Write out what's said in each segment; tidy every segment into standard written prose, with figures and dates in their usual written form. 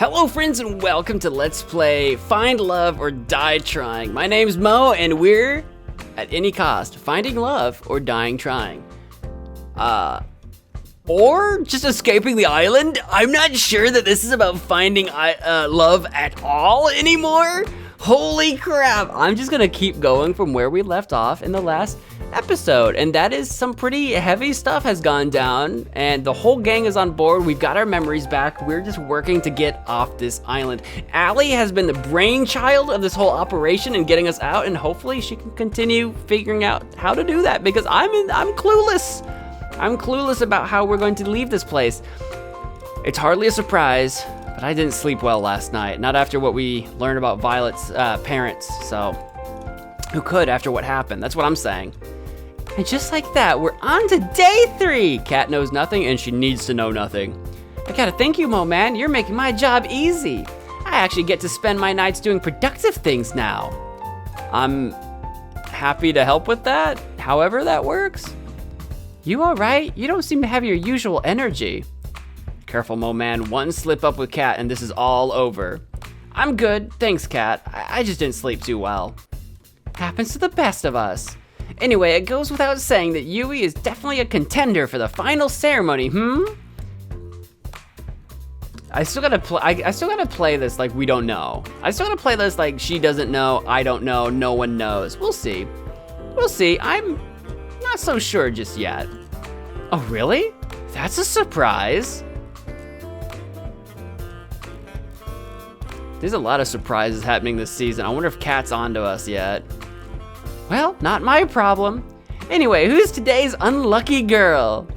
Hello friends and welcome to Let's Play Find Love or Die Trying. My name's Mo and we're, at any cost, finding love or dying trying. Or just escaping the island? I'm not sure that this is about finding love at all anymore. Holy crap, I'm just gonna keep going from where we left off in the last episode, and that is some pretty heavy stuff has gone down, and the whole gang is on board. We've got our memories back. We're just working to get off this island. Allie has been the brainchild of this whole operation and getting us out, and hopefully she can continue figuring out how to do that, because I'm clueless. I'm clueless about how we're going to leave this place. It's hardly a surprise, but I didn't sleep well last night. Not after what we learned about Violet's parents, so who could after what happened? That's what I'm saying. And just like that, we're on to day 3. Cat knows nothing and she needs to know nothing. I gotta thank you, Mo man. You're making my job easy. I actually get to spend my nights doing productive things now. I'm happy to help with that, however that works. You all right? You don't seem to have your usual energy. Careful, Mo man. One slip up with Cat and this is all over. I'm good, thanks, Cat. I just didn't sleep too well. Happens to the best of us. Anyway, it goes without saying that Yui is definitely a contender for the final ceremony, I still gotta play this like we don't know. I still gotta play this like she doesn't know, I don't know, no one knows. We'll see. We'll see. I'm not so sure just yet. Oh, really? That's a surprise. There's a lot of surprises happening this season. I wonder if Cat's onto us yet. Well, not my problem. Anyway, who's today's unlucky girl?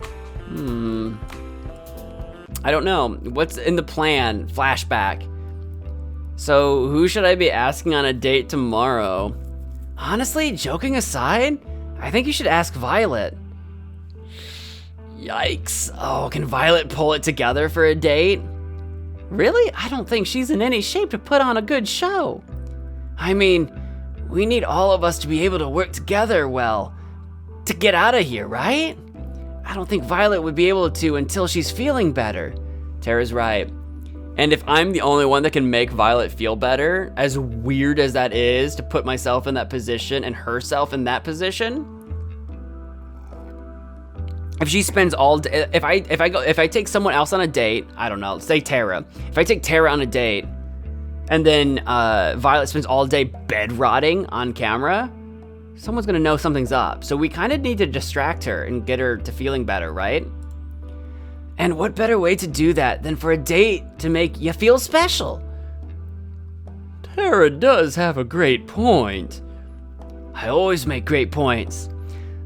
I don't know. What's in the plan? Flashback. So, who should I be asking on a date tomorrow? Honestly, joking aside, I think you should ask Violet. Yikes. Oh, can Violet pull it together for a date? Really? I don't think she's in any shape to put on a good show. I mean, we need all of us to be able to work together well, to get out of here, right? I don't think Violet would be able to until she's feeling better. Tara's right. And if I'm the only one that can make Violet feel better, as weird as that is to put myself in that position and herself in that position, if she spends all day, if I take someone else on a date, I don't know, say Tara. If I take Tara on a date, and then Violet spends all day bed rotting on camera, someone's gonna know something's up. So we kind of need to distract her and get her to feeling better, right? And what better way to do that than for a date to make you feel special? Tara does have a great point. I always make great points.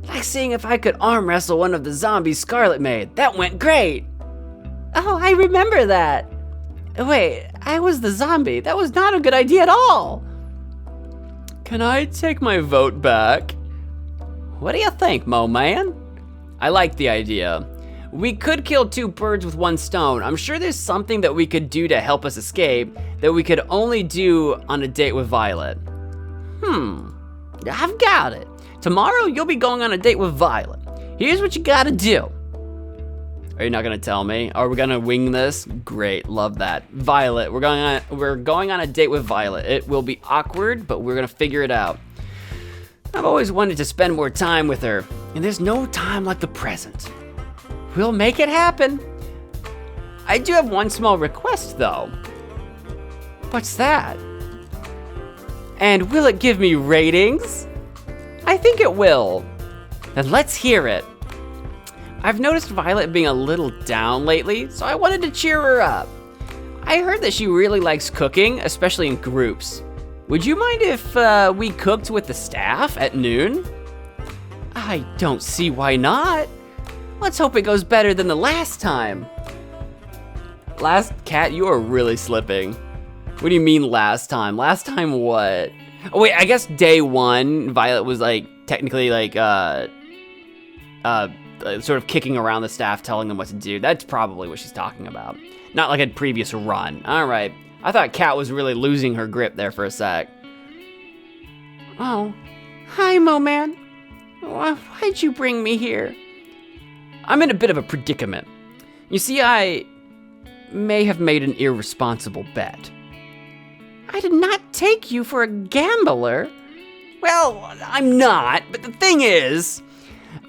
Like seeing if I could arm wrestle one of the zombies Scarlet made. That went great. Oh, I remember that. Wait, I was the zombie. That was not a good idea at all. Can I take my vote back? What do you think, Mo man? I like the idea. We could kill 2 birds with 1 stone. I'm sure there's something that we could do to help us escape that we could only do on a date with Violet. I've got it. Tomorrow you'll be going on a date with Violet. Here's what you gotta do. Are you not gonna tell me? Are we gonna wing this? Great, love that. Violet, we're going on a date with Violet. It will be awkward, but we're gonna figure it out. I've always wanted to spend more time with her, and there's no time like the present. We'll make it happen. I do have one small request though. What's that? And will it give me ratings? I think it will. Then let's hear it. I've noticed Violet being a little down lately, so I wanted to cheer her up. I heard that she really likes cooking, especially in groups. Would you mind if we cooked with the staff at noon? I don't see why not. Let's hope it goes better than the last time. Cat, you are really slipping. What do you mean last time? Last time what? Oh wait, I guess day 1, Violet was like, technically like, sort of kicking around the staff, telling them what to do. That's probably what she's talking about. Not like a previous run. All right. I thought Cat was really losing her grip there for a sec. Oh, hi, Mo man. Why'd you bring me here? I'm in a bit of a predicament. You see, may have made an irresponsible bet. I did not take you for a gambler. Well, I'm not, but the thing is,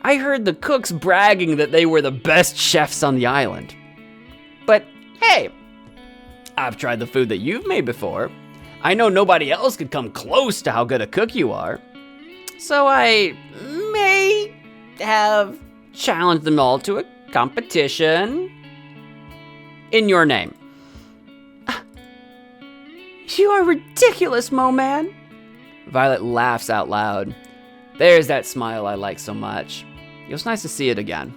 I heard the cooks bragging that they were the best chefs on the island. But hey, I've tried the food that you've made before. I know nobody else could come close to how good a cook you are. So I may have challenged them all to a competition in your name. You are ridiculous, Mo Man. Violet laughs out loud. There's that smile I like so much. It was nice to see it again.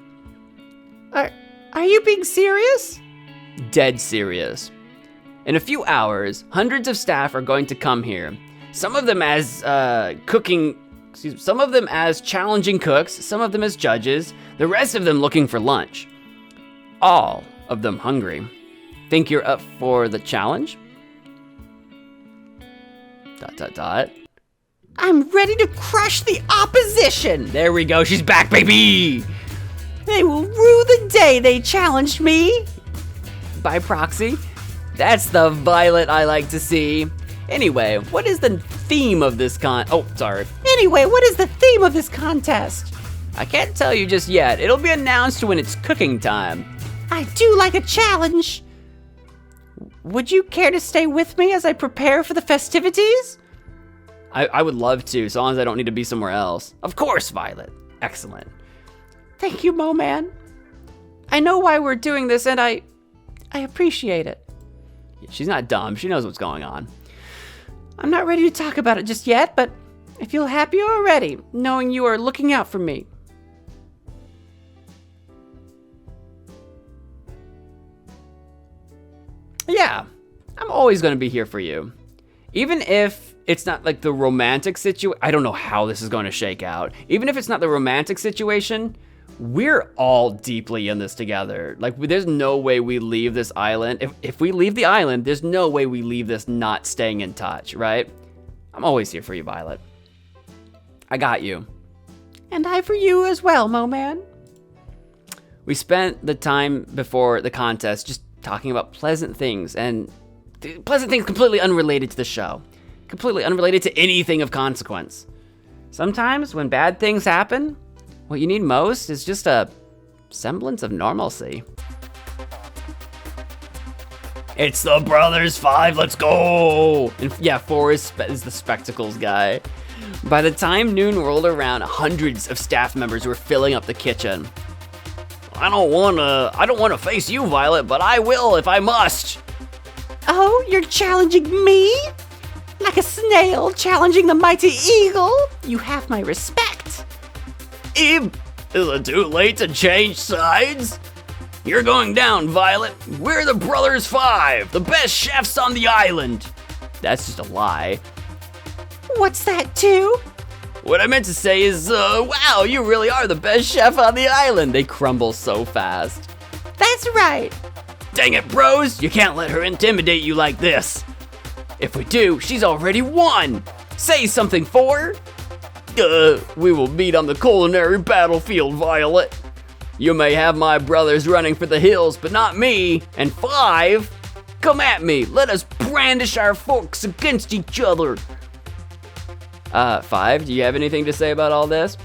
Are you being serious? Dead serious. In a few hours, hundreds of staff are going to come here. Some of them as some of them as challenging cooks, some of them as judges, the rest of them looking for lunch. All of them hungry. Think you're up for the challenge? ... I'm ready to crush the opposition. There we go, she's back, baby. They will rue the day they challenged me. By proxy. That's the Violet I like to see. Anyway, what is the theme of this Anyway, what is the theme of this contest? I can't tell you just yet. It'll be announced when it's cooking time. I do like a challenge. Would you care to stay with me as I prepare for the festivities? I would love to, so long as I don't need to be somewhere else. Of course, Violet. Excellent. Thank you, Mo Man. I know why we're doing this, and I appreciate it. She's not dumb. She knows what's going on. I'm not ready to talk about it just yet, but I feel happy already, knowing you are looking out for me. Yeah, I'm always going to be here for you. Even if it's not like the romantic situation, I don't know how this is going to shake out. Even if it's not the romantic situation, we're all deeply in this together. Like, there's no way we leave this island. If we leave the island, there's no way we leave this not staying in touch, right? I'm always here for you, Violet. I got you. And I for you as well, Mo Man. We spent the time before the contest just talking about pleasant things, and pleasant things completely unrelated to the show. Completely unrelated to anything of consequence. Sometimes when bad things happen, what you need most is just a semblance of normalcy. It's the Brothers 5, let's go! And yeah, 4 is the spectacles guy. By the time noon rolled around, hundreds of staff members were filling up the kitchen. I don't wanna face you, Violet, but I will if I must. Oh, you're challenging me? Like a snail challenging the mighty eagle? You have my respect. Is it too late to change sides? You're going down, Violet. We're the Brothers 5, the best chefs on the island. That's just a lie. What's that too? What I meant to say is, wow, you really are the best chef on the island. They crumble so fast. That's right. Dang it, bros, you can't let her intimidate you like this. If we do, she's already won. Say something for her. We will meet on the culinary battlefield, Violet. You may have my brothers running for the hills, but not me. And 5, come at me. Let us brandish our forks against each other. 5, do you have anything to say about all this?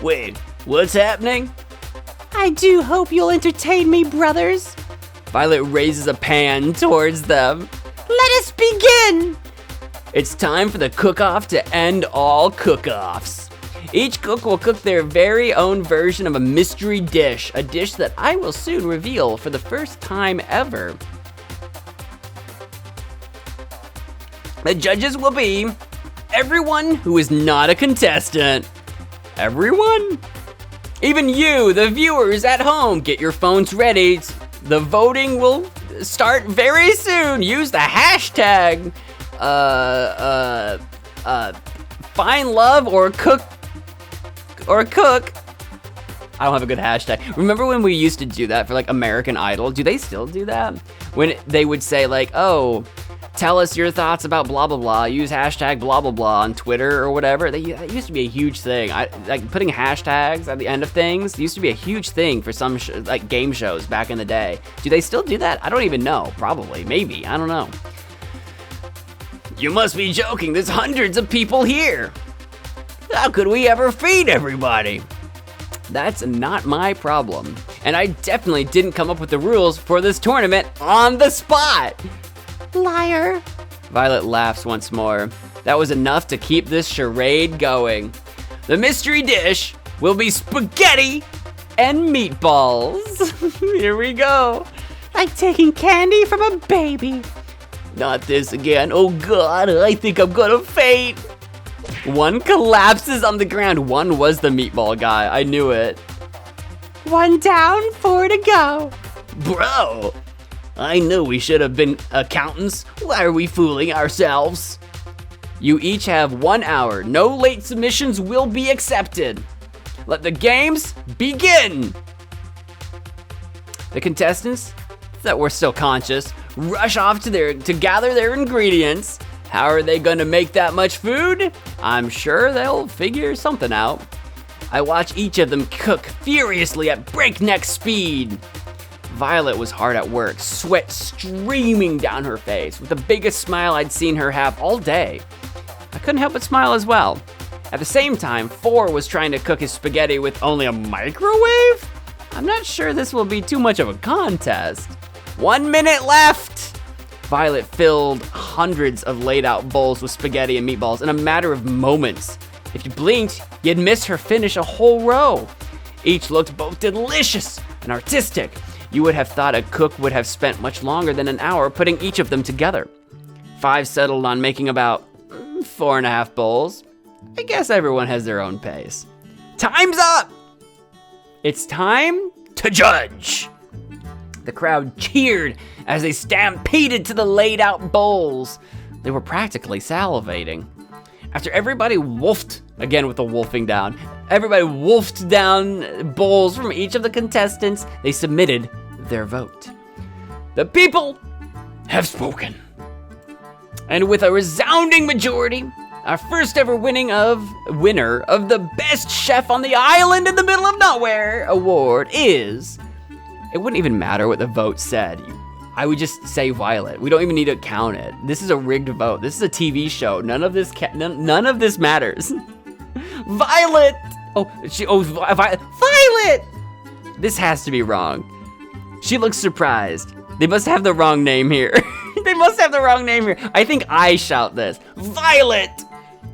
Wait, what's happening? I do hope you'll entertain me, brothers. Violet raises a pan towards them. Let us begin! It's time for the cook-off to end all cook-offs. Each cook will cook their very own version of a mystery dish, a dish that I will soon reveal for the first time ever. The judges will be everyone who is not a contestant. Everyone? Even you, the viewers at home, get your phones ready. The voting will start very soon. Use the hashtag find love or cook. I don't have a good hashtag. Remember when we used to do that for like American Idol? Do they still do that? When they would say like, oh, tell us your thoughts about blah blah blah. Use hashtag blah blah blah on Twitter or whatever. That used to be a huge thing. Like putting hashtags at the end of things used to be a huge thing for some like game shows back in the day. Do they still do that? I don't even know. Probably, maybe. I don't know. You must be joking. There's hundreds of people here. How could we ever feed everybody? That's not my problem. And I definitely didn't come up with the rules for this tournament on the spot. Liar. Violet laughs once more. That was enough to keep this charade going. The mystery dish will be spaghetti and meatballs. Here we go. Like taking candy from a baby. Not this again. Oh God, I think I'm gonna faint. One collapses on the ground. One was the meatball guy. I knew it. 1 down, 4 to go. Bro, I knew we should have been accountants. Why are we fooling ourselves? You each have 1 hour. No late submissions will be accepted. Let the games begin. The contestants that were still conscious rush off to gather their ingredients. How are they gonna make that much food? I'm sure they'll figure something out. I watch each of them cook furiously at breakneck speed. Violet was hard at work, sweat streaming down her face, with the biggest smile I'd seen her have all day. I couldn't help but smile as well. At the same time, 4 was trying to cook his spaghetti with only a microwave? I'm not sure this will be too much of a contest. 1 minute left! Violet filled hundreds of laid out bowls with spaghetti and meatballs in a matter of moments. If you blinked, you'd miss her finish a whole row. Each looked both delicious and artistic. You would have thought a cook would have spent much longer than an hour putting each of them together. 5 settled on making about 4.5 bowls. I guess everyone has their own pace. Time's up! It's time to judge. The crowd cheered as they stampeded to the laid out bowls. They were practically salivating. After everybody wolfed, again with the wolfing down, everybody wolfed down bowls from each of the contestants, they submitted their vote. The people have spoken. And with a resounding majority, our first ever winner of the Best Chef on the Island in the Middle of Nowhere award is... It wouldn't even matter what the vote said. I would just say Violet. We don't even need to count it. This is a rigged vote. This is a TV show. None of this matters. Violet! Violet! This has to be wrong. She looks surprised. They must have the wrong name here. They must have the wrong name here. I think I shout this. Violet!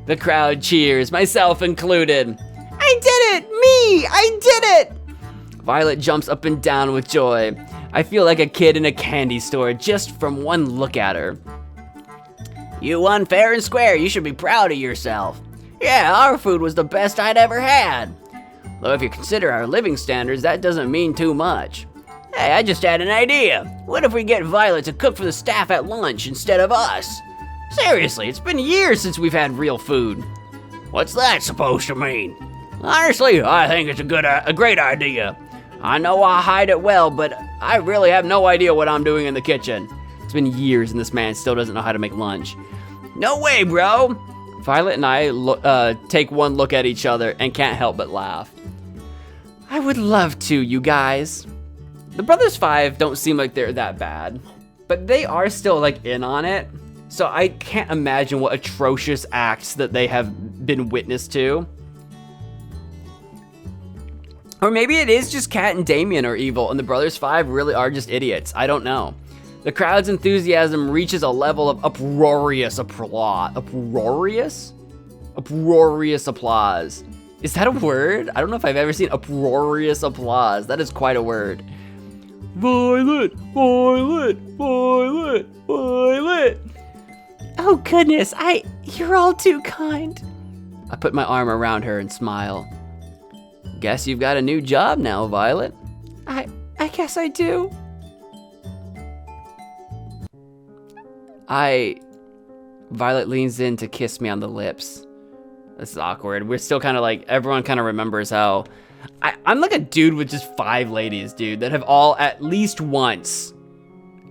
The crowd cheers, myself included. I did it! Me! I did it! Violet jumps up and down with joy. I feel like a kid in a candy store just from one look at her. You won fair and square. You should be proud of yourself. Yeah, our food was the best I'd ever had. Though if you consider our living standards, that doesn't mean too much. Hey, I just had an idea. What if we get Violet to cook for the staff at lunch instead of us? Seriously, it's been years since we've had real food. What's that supposed to mean? Honestly, I think it's a great idea. I know I hide it well, but I really have no idea what I'm doing in the kitchen. It's been years and this man still doesn't know how to make lunch. No way, bro. Violet and I take one look at each other and can't help but laugh. I would love to, you guys. The Brothers 5 don't seem like they're that bad, but they are still like in on it. So I can't imagine what atrocious acts that they have been witness to. Or maybe it is just Kat and Damien are evil and the Brothers 5 really are just idiots. I don't know. The crowd's enthusiasm reaches a level of uproarious applause. Uproarious? Uproarious applause. Is that a word? I don't know if I've ever seen uproarious applause. That is quite a word. Violet, Violet, Violet, Violet. Oh goodness, you're all too kind. I put my arm around her and smile. Guess you've got a new job now, Violet. I guess I do. Violet leans in to kiss me on the lips. This is awkward. We're still kind of like, everyone kind of remembers how, I'm like a dude with just 5 ladies, dude, that have all at least once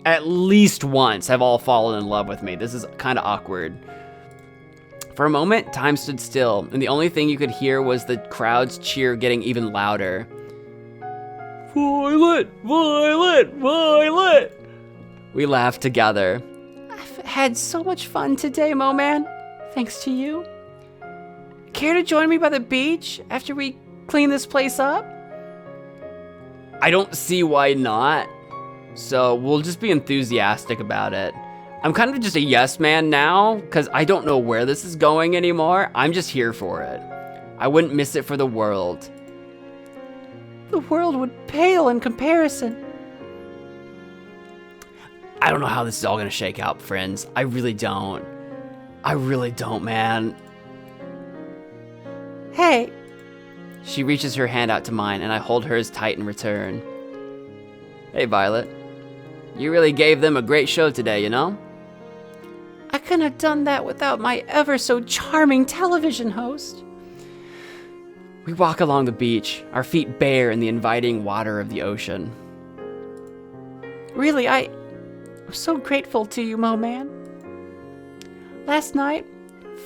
at least once have all fallen in love with me. This is kind of awkward. For a moment, time stood still, and the only thing you could hear was the crowd's cheer getting even louder. Violet! Violet! Violet! We laughed together. I've had so much fun today, Mo Man. Thanks to you. Care to join me by the beach after we clean this place up? I don't see why not. So we'll just be enthusiastic about it. I'm kind of just a yes man now because I don't know where this is going anymore. I'm just here for it. I wouldn't miss it for the world. The world would pale in comparison. I don't know how this is all gonna shake out, friends. I really don't. I really don't, man. Hey. She reaches her hand out to mine, and I hold hers tight in return. Hey, Violet. You really gave them a great show today, you know? I couldn't have done that without my ever so charming television host. We walk along the beach, our feet bare in the inviting water of the ocean. Really, I'm so grateful to you, Mo Man. Last night,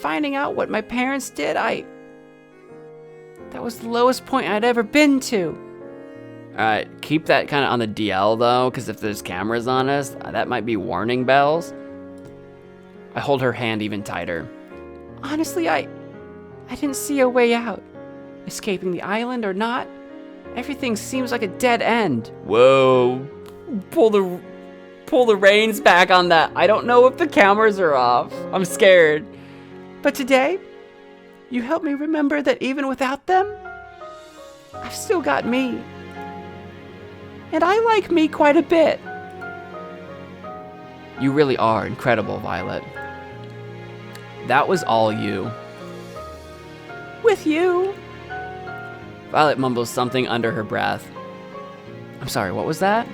finding out what my parents did, that was the lowest point I'd ever been to. Alright, keep that kind of on the DL though, because if there's cameras on us, that might be warning bells. I hold her hand even tighter. Honestly, I didn't see a way out. Escaping the island or not, everything seems like a dead end. Whoa, pull the reins back on that. I don't know if the cameras are off. I'm scared. But today, you helped me remember that even without them, I've still got me. And I like me quite a bit. You really are incredible, Violet. That was all you. With you. Violet mumbles something under her breath. I'm sorry, what was that?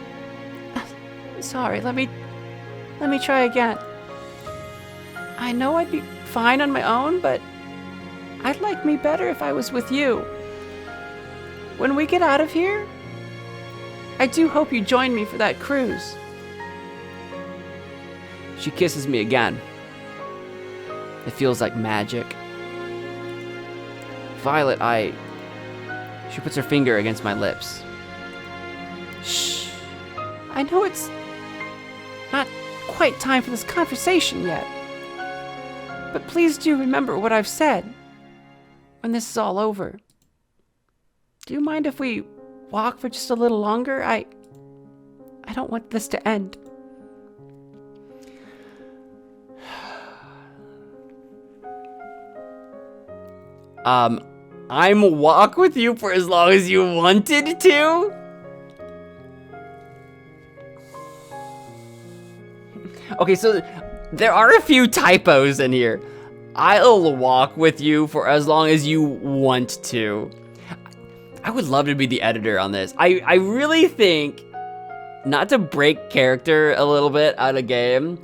Sorry, let me try again. I know I'd be fine on my own, but I'd like me better if I was with you. When we get out of here, I do hope you join me for that cruise. She kisses me again. It feels like magic. Violet, She puts her finger against my lips. Shh. I know it's not quite time for this conversation yet. But please do remember what I've said when this is all over. Do you mind if we walk for just a little longer? I don't want this to end. I'm walk with you for as long as you wanted to? Okay, so there are a few typos in here. I'll walk with you for as long as you want to. I would love to be the editor on this. I really think, not to break character a little bit out of game,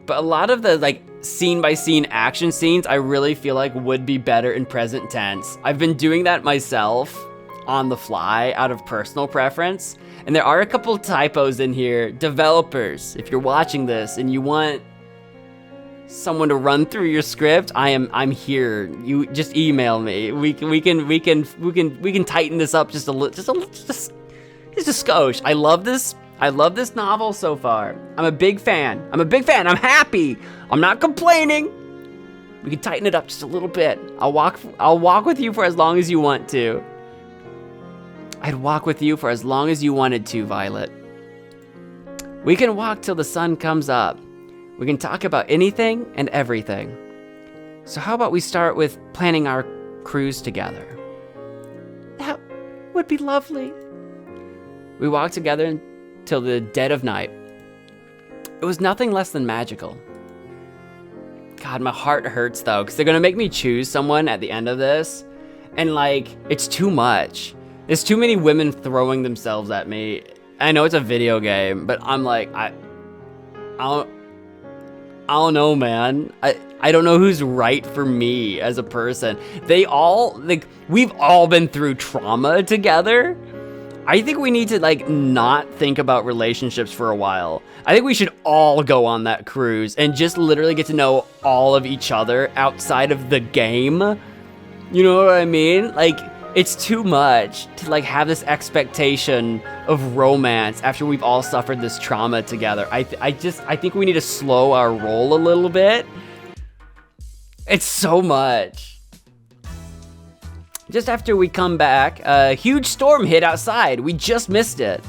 but a lot of the like scene by scene action scenes I really feel like would be better in present tense. I've been doing that myself on the fly out of personal preference. And there are a couple typos in here. Developers, if you're watching this and you want someone to run through your script, I'm here. You just email me. We can tighten this up just a skosh. I love this novel so far. I'm a big fan. I'm happy. I'm not complaining. We can tighten it up just a little bit. I'll walk with you for as long as you want to. I'd walk with you for as long as you wanted to, Violet. We can walk till the sun comes up. We can talk about anything and everything. So how about we start with planning our cruise together? That would be lovely. We walked together until the dead of night. It was nothing less than magical. God, my heart hurts though, because they're gonna make me choose someone at the end of this. And like, it's too much. There's too many women throwing themselves at me. I know it's a video game, but I'm like, I don't know, man. I don't know who's right for me as a person. We've all been through trauma together. I think we need to, like, not think about relationships for a while. I think we should all go on that cruise and just literally get to know all of each other outside of the game. You know what I mean? Like, it's too much to, like, have this expectation of romance after we've all suffered this trauma together. I think we need to slow our roll a little bit. It's so much. Just after we come back, a huge storm hit outside. We just missed it.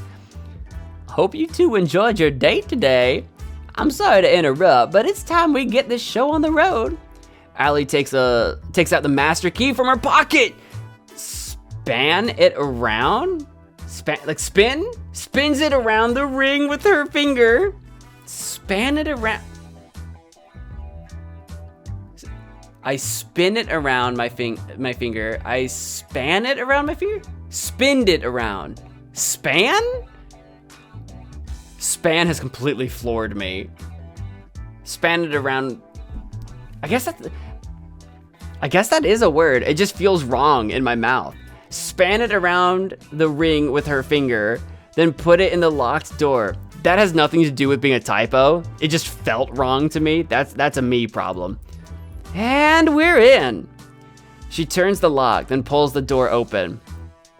Hope you two enjoyed your date today. I'm sorry to interrupt, but it's time we get this show on the road. Allie takes out the master key from her pocket. Span it around? Spins it around the ring with her finger. Span it around. I spin it around my finger. I span it around my finger? Spinned it around. Span? Span has completely floored me. Span it around. I guess that is a word. It just feels wrong in my mouth. Span it around the ring with her finger, then put it in the locked door. That has nothing to do with being a typo. It just felt wrong to me. That's a me problem. And we're in. She turns the lock, then pulls the door open.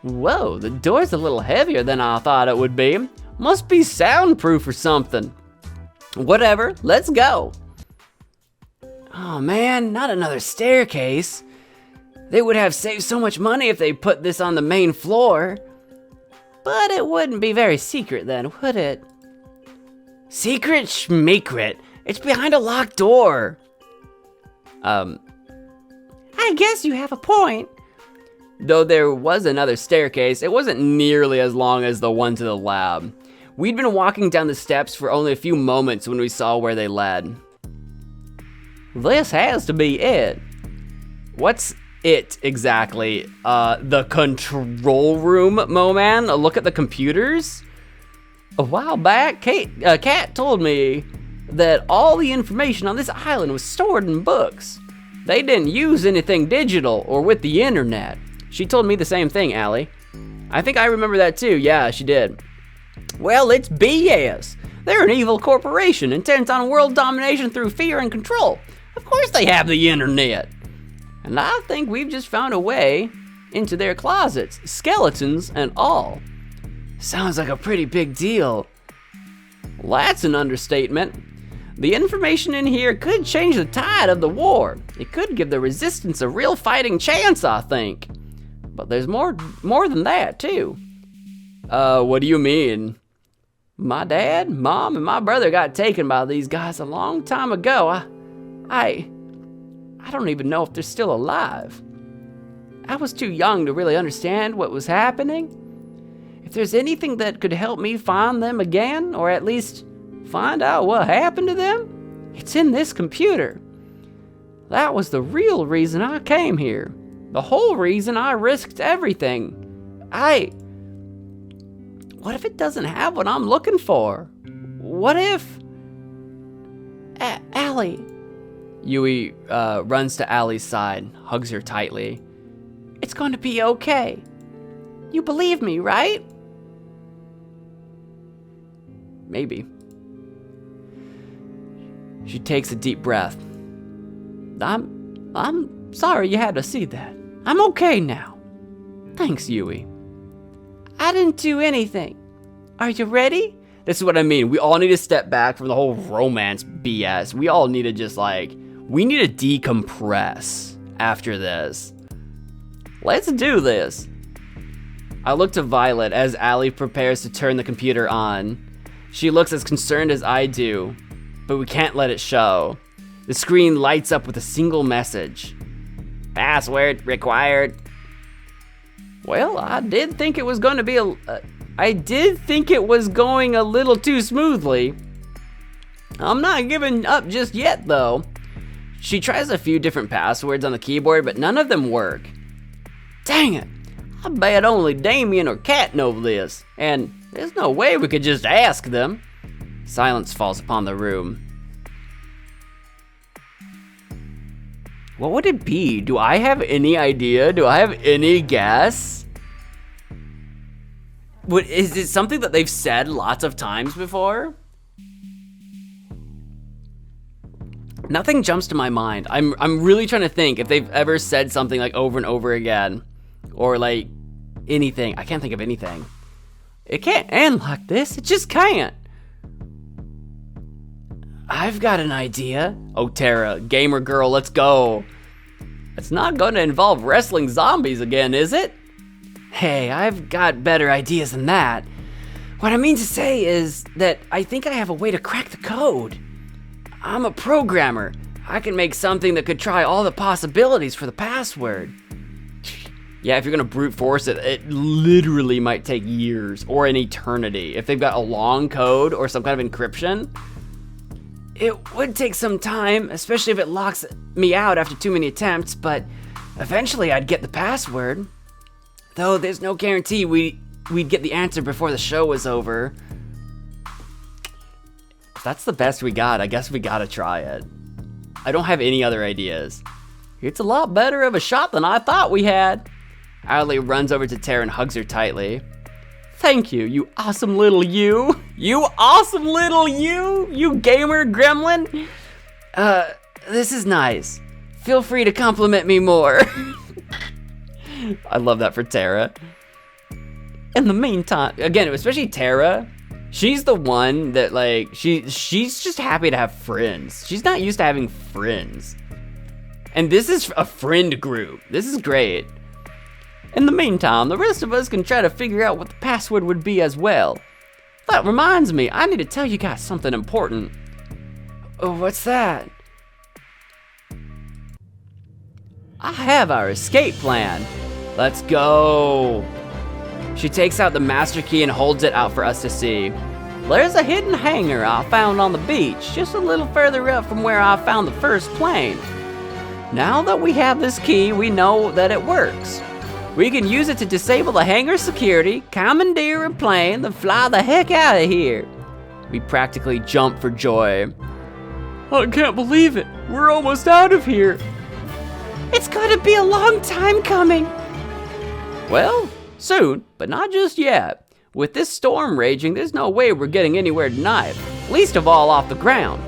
Whoa, the door's a little heavier than I thought it would be. Must be soundproof or something. Whatever, let's go. Oh man, not another staircase. They would have saved so much money if they put this on the main floor. But it wouldn't be very secret then, would it? Secret schmeecret. It's behind a locked door. I guess you have a point. Though there was another staircase, it wasn't nearly as long as the one to the lab. We'd been walking down the steps for only a few moments when we saw where they led. This has to be it. What's it exactly? The control room, Mo-Man? A look at the computers? A while back, Kat told me that all the information on this island was stored in books. They didn't use anything digital or with the internet. She told me the same thing, Allie. I think I remember that too. Yeah, she did. Well, it's BS. They're an evil corporation intent on world domination through fear and control. Of course they have the internet. And I think we've just found a way into their closets, skeletons and all. Sounds like a pretty big deal. Well, that's an understatement. The information in here could change the tide of the war. It could give the resistance a real fighting chance, I think. But there's more than that, too. What do you mean? My dad, mom, and my brother got taken by these guys a long time ago. I don't even know if they're still alive. I was too young to really understand what was happening. If there's anything that could help me find them again, or at least find out what happened to them, it's in this computer. That was the real reason I came here. The whole reason I risked everything. What if it doesn't have what I'm looking for? What if... Allie. Yui runs to Allie's side, hugs her tightly. It's going to be okay. You believe me, right? Maybe. She takes a deep breath. I'm sorry you had to see that. I'm okay now. Thanks, Yui. I didn't do anything. Are you ready? This is what I mean. We all need to step back from the whole romance BS. We all need to just we need to decompress after this. Let's do this. I look to Violet as Allie prepares to turn the computer on. She looks as concerned as I do, but we can't let it show. The screen lights up with a single message. Password required. Well, I did think it was going to be I did think it was going a little too smoothly. I'm not giving up just yet, though. She tries a few different passwords on the keyboard, but none of them work. Dang it. I bet only Damien or Kat know this, and there's no way we could just ask them. Silence falls upon the room. What would it be? Do I have any idea? Do I have any guess? Is it something that they've said lots of times before? Nothing jumps to my mind. I'm really trying to think if they've ever said something like over and over again, or like anything. I can't think of anything. It can't end like this. It just can't. I've got an idea. Oh, Tara, gamer girl, let's go. It's not gonna involve wrestling zombies again, is it? Hey, I've got better ideas than that. What I mean to say is that I think I have a way to crack the code. I'm a programmer. I can make something that could try all the possibilities for the password. Yeah, if you're gonna brute force it, it literally might take years or an eternity. If they've got a long code or some kind of encryption, it would take some time, especially if it locks me out after too many attempts, but eventually I'd get the password. Though there's no guarantee we'd get the answer before the show was over. If that's the best we got, I guess we gotta try it. I don't have any other ideas. It's a lot better of a shot than I thought we had. Adley runs over to Tara and hugs her tightly. Thank you, you awesome little you. You awesome little you gamer gremlin. This is nice. Feel free to compliment me more. I love that for Tara. In the meantime, again, especially Tara, she's the one that like, she's just happy to have friends. She's not used to having friends. And this is a friend group. This is great. In the meantime, the rest of us can try to figure out what the password would be as well. That reminds me, I need to tell you guys something important. Oh, what's that? I have our escape plan. Let's go. She takes out the master key and holds it out for us to see. There's a hidden hangar I found on the beach, just a little further up from where I found the first plane. Now that we have this key, we know that it works. We can use it to disable the hangar security, commandeer a plane, then fly the heck out of here. We practically jump for joy. I can't believe it. We're almost out of here. It's gonna be a long time coming. Well, soon, but not just yet. With this storm raging, there's no way we're getting anywhere tonight, least of all off the ground.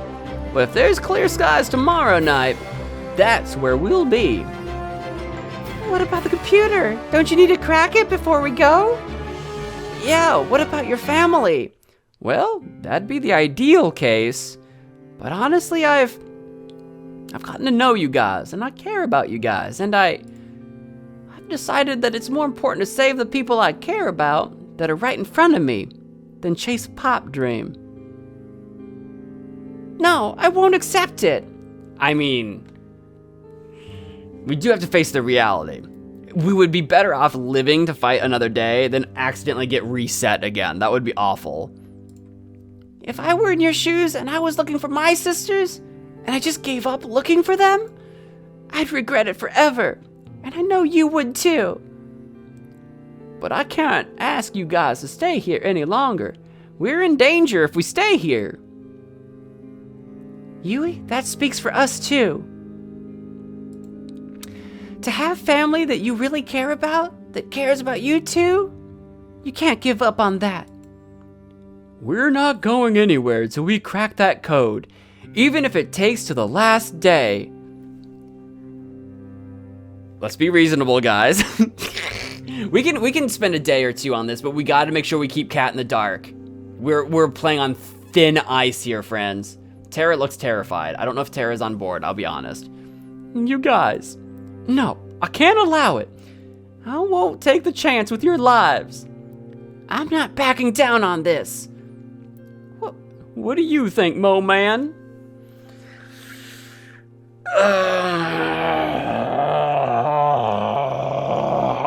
But if there's clear skies tomorrow night, that's where we'll be. What about the computer? Don't you need to crack it before we go? Yeah, what about your family? Well, that'd be the ideal case. But honestly, I've gotten to know you guys, and I care about you guys, and I've decided that it's more important to save the people I care about that are right in front of me than chase a pop dream. No, I won't accept it. I mean, we do have to face the reality. We would be better off living to fight another day than accidentally get reset again. That would be awful. If I were in your shoes and I was looking for my sisters, and I just gave up looking for them, I'd regret it forever. And I know you would too. But I can't ask you guys to stay here any longer. We're in danger if we stay here. Yui, that speaks for us too. To have family that you really care about, that cares about you too, you can't give up on that. We're not going anywhere till we crack that code, even if it takes to the last day. Let's be reasonable, guys. we can spend a day or two on this, but we gotta make sure we keep Cat in the dark. We're playing on thin ice here, friends. Tara looks terrified. I don't know if Tara's on board, I'll be honest. You guys. No, I can't allow it. I won't take the chance with your lives. I'm not backing down on this. What do you think, Mo Man?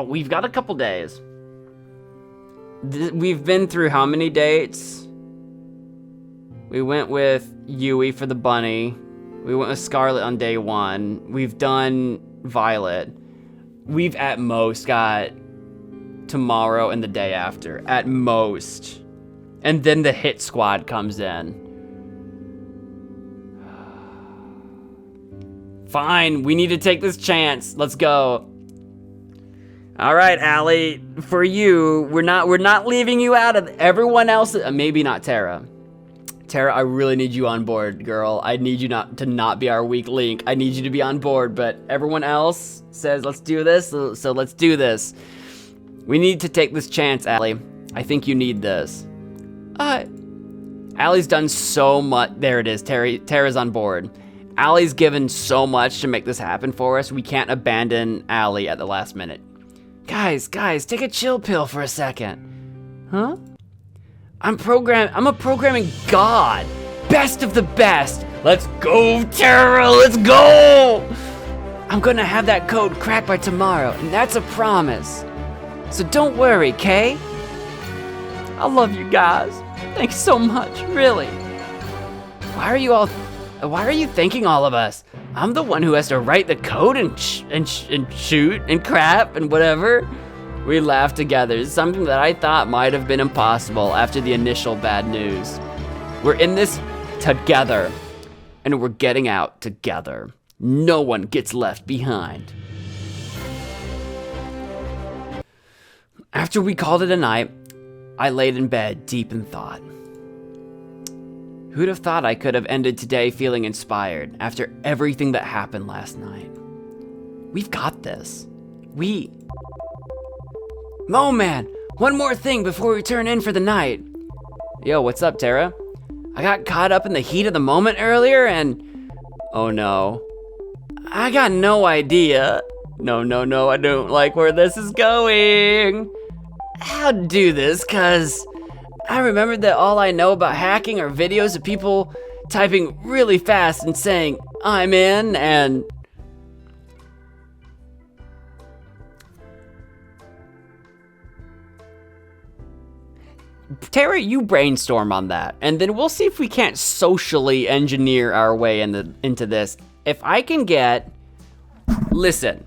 We've got a couple days. We've been through how many dates? We went with Yui for the bunny. We went with Scarlet on day 1. We've done Violet. We've at most got tomorrow and the day after. At most. And then the hit squad comes in. Fine, we need to take this chance. Let's go. All right, Allie, for you, we're not leaving you out of everyone else. Maybe not Tara. Tara, I really need you on board, girl. I need you to not be our weak link. I need you to be on board, but everyone else says let's do this, so let's do this. We need to take this chance, Allie. I think you need this. Allie's done so much. There it is. Tara's on board. Allie's given so much to make this happen for us. We can't abandon Allie at the last minute. Guys, take a chill pill for a second. Huh? I'm a programming god. Best of the best. Let's go, Tara, let's go. I'm gonna have that code cracked by tomorrow, and that's a promise. So don't worry, Kay? I love you guys. Thanks so much, really. Why are you thanking all of us? I'm the one who has to write the code and shoot and crap and whatever. We laughed together, something that I thought might have been impossible after the initial bad news. We're in this together, and we're getting out together. No one gets left behind. After we called it a night, I laid in bed deep in thought. Who'd have thought I could have ended today feeling inspired after everything that happened last night? We've got this. Mo man, one more thing before we turn in for the night. Yo, what's up, Tara? I got caught up in the heat of the moment earlier and... Oh no. I got no idea. No, I don't like where this is going. I'll do this, cause I remembered that all I know about hacking are videos of people typing really fast and saying, I'm in, and... Tara, you brainstorm on that, and then we'll see if we can't socially engineer our way into this. If I can get... Listen.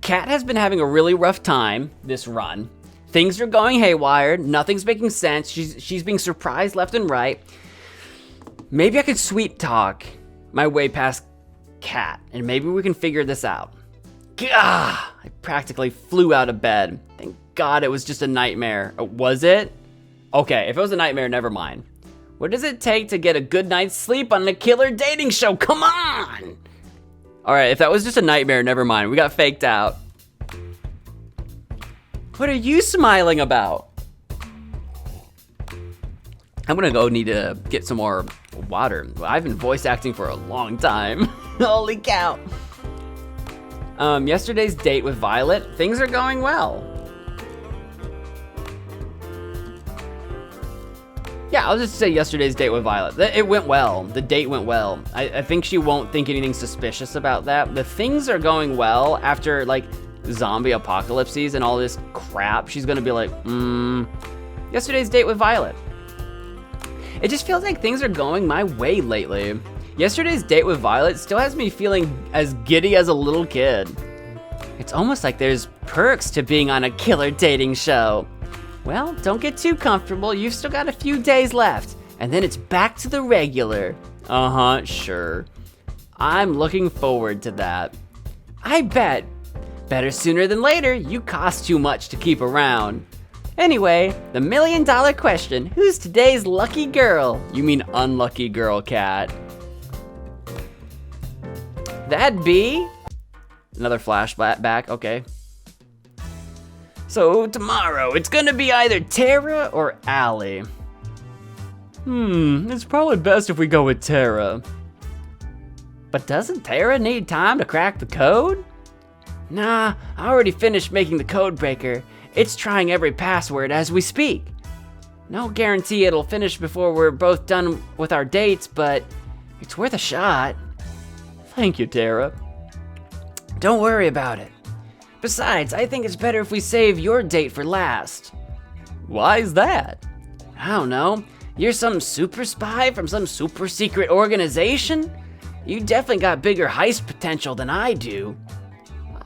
Kat has been having a really rough time this run. Things are going haywire. Nothing's making sense. She's being surprised left and right. Maybe I could sweet talk my way past Kat, and maybe we can figure this out. Gah! I practically flew out of bed. Thank God it was just a nightmare. Was it? Okay, if it was a nightmare, never mind. What does it take to get a good night's sleep on a killer dating show? Come on! Alright, if that was just a nightmare, never mind. We got faked out. What are you smiling about? I'm gonna go need to get some more water. I've been voice acting for a long time. Holy cow. Yesterday's date with Violet, things are going well. Yeah, I'll just say yesterday's date with Violet. It went well. The date went well. I think she won't think anything suspicious about that. The things are going well after, like, zombie apocalypses and all this crap. She's gonna be like, yesterday's date with Violet. It just feels like things are going my way lately. Yesterday's date with Violet still has me feeling as giddy as a little kid. It's almost like there's perks to being on a killer dating show. Well, don't get too comfortable. You've still got a few days left, and then it's back to the regular. Uh-huh, sure. I'm looking forward to that. I bet. Better sooner than later. You cost too much to keep around. Anyway, the $1 million question. Who's today's lucky girl? You mean unlucky girl, Cat. That'd be... Another flashback, okay. So tomorrow, it's gonna be either Tara or Allie. It's probably best if we go with Tara. But doesn't Tara need time to crack the code? Nah, I already finished making the code breaker. It's trying every password as we speak. No guarantee it'll finish before we're both done with our dates, but it's worth a shot. Thank you, Tara. Don't worry about it. Besides, I think it's better if we save your date for last. Why's that? I don't know. You're some super spy from some super secret organization? You definitely got bigger heist potential than I do.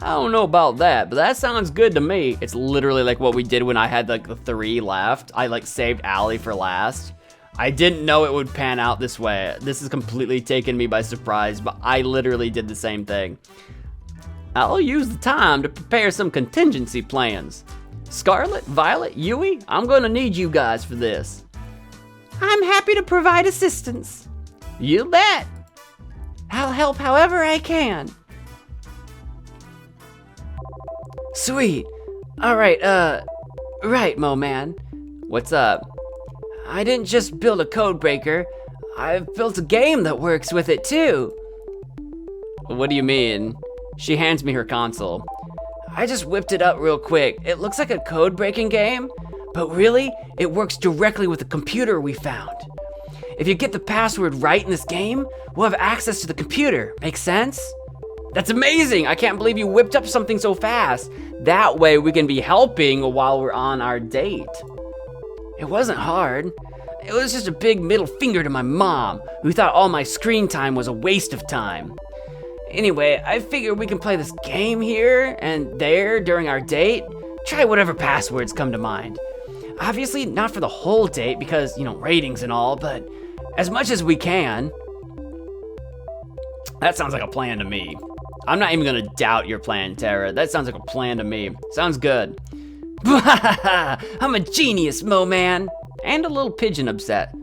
I don't know about that, but that sounds good to me. It's literally like what we did when I had like the 3 left. I like saved Allie for last. I didn't know it would pan out this way. This has completely taken me by surprise, but I literally did the same thing. I'll use the time to prepare some contingency plans. Scarlet, Violet, Yui, I'm gonna need you guys for this. I'm happy to provide assistance. You bet. I'll help however I can. Sweet. All right, right, Mo Man. What's up? I didn't just build a code breaker. I've built a game that works with it too. What do you mean? She hands me her console. I just whipped it up real quick. It looks like a code breaking game, but really, it works directly with the computer we found. If you get the password right in this game, we'll have access to the computer. Make sense? That's amazing! I can't believe you whipped up something so fast. That way we can be helping while we're on our date. It wasn't hard. It was just a big middle finger to my mom, who thought all my screen time was a waste of time. Anyway, I figured we can play this game here and there during our date. Try whatever passwords come to mind. Obviously not for the whole date because, ratings and all, but as much as we can. That sounds like a plan to me. I'm not even gonna doubt your plan, Tara. That sounds like a plan to me. Sounds good. I'm a genius, Mo Man. And a little pigeon upset.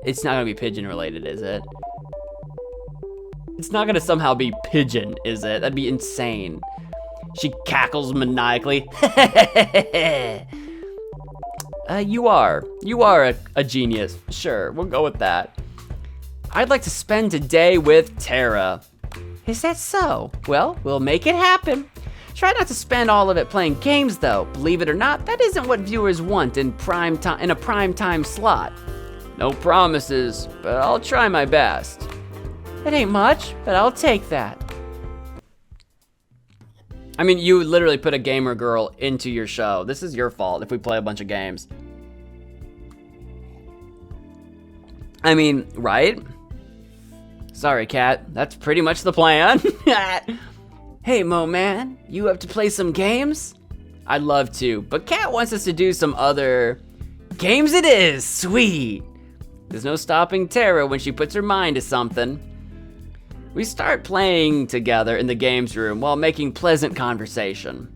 It's not gonna be pigeon related, is it? It's not gonna somehow be pigeon, is it? That'd be insane. She cackles maniacally. You are a genius. Sure, we'll go with that. I'd like to spend today with Tara. Is that so? Well, we'll make it happen. Try not to spend all of it playing games though. Believe it or not, that isn't what viewers want in a prime time slot. No promises, but I'll try my best. It ain't much, but I'll take that. I mean, you literally put a gamer girl into your show. This is your fault if we play a bunch of games. I mean, right? Sorry, Cat. That's pretty much the plan. Hey, Mo Man, you have to play some games? I'd love to, but Cat wants us to do some other games it is. Sweet. There's no stopping Tara when she puts her mind to something. We start playing together in the games room while making pleasant conversation.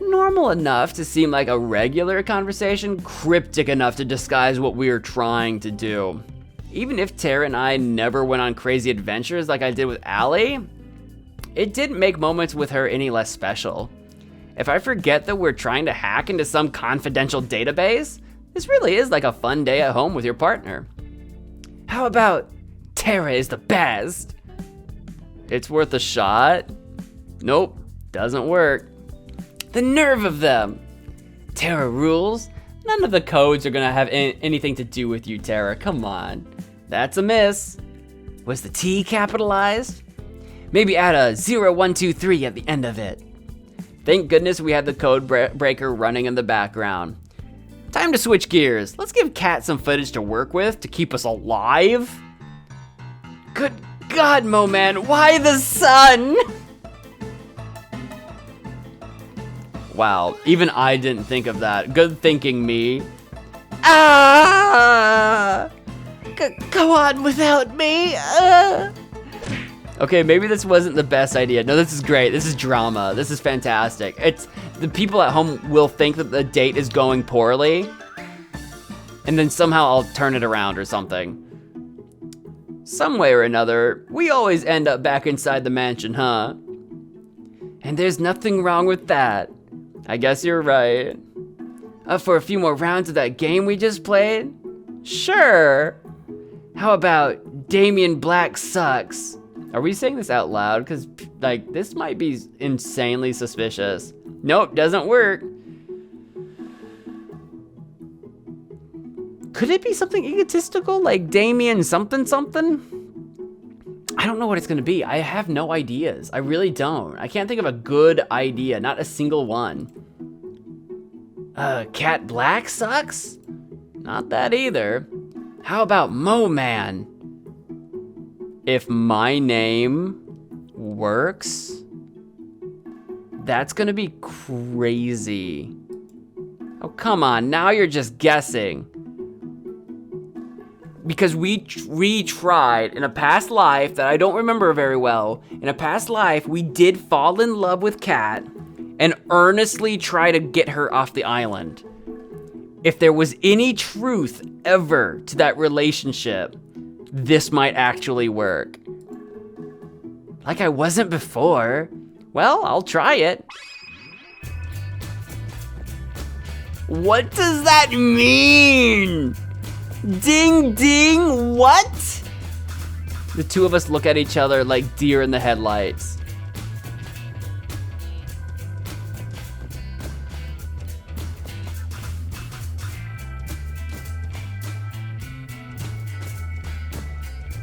Normal enough to seem like a regular conversation, cryptic enough to disguise what we are trying to do. Even if Tara and I never went on crazy adventures like I did with Allie, it didn't make moments with her any less special. If I forget that we're trying to hack into some confidential database, this really is like a fun day at home with your partner. How about Tara is the best? It's worth a shot. Nope, doesn't work. The nerve of them. Tara rules. None of the codes are gonna have anything to do with you, Tara. Come on. That's a miss. Was the T capitalized? Maybe add a 0123 at the end of it. Thank goodness we had the code breaker running in the background. Time to switch gears. Let's give Kat some footage to work with to keep us alive. Good God, Mo Man, why the sun? Wow, even I didn't think of that. Good thinking, me. Go on without me. Okay, maybe this wasn't the best idea. No, this is great. This is drama. This is fantastic. It's the people at home will think that the date is going poorly, and then somehow I'll turn it around or something. Some way or another, we always end up back inside the mansion, huh? And there's nothing wrong with that. I guess you're right. For a few more rounds of that game we just played? Sure. How about Damien Black Sucks? Are we saying this out loud? Because, this might be insanely suspicious. Nope, doesn't work. Could it be something egotistical, like Damien something something? I don't know what it's gonna be. I have no ideas. I really don't. I can't think of a good idea, not a single one. Cat Black Sucks? Not that either. How about Mo Man? If my name works, that's gonna be crazy. Oh, come on, now you're just guessing. because we tried in a past life that I don't remember very well. In a past life, we did fall in love with Cat and earnestly try to get her off the island. If there was any truth ever to that relationship, this might actually work. Like I wasn't before. Well, I'll try it. What does that mean? Ding ding, what? The two of us look at each other like deer in the headlights.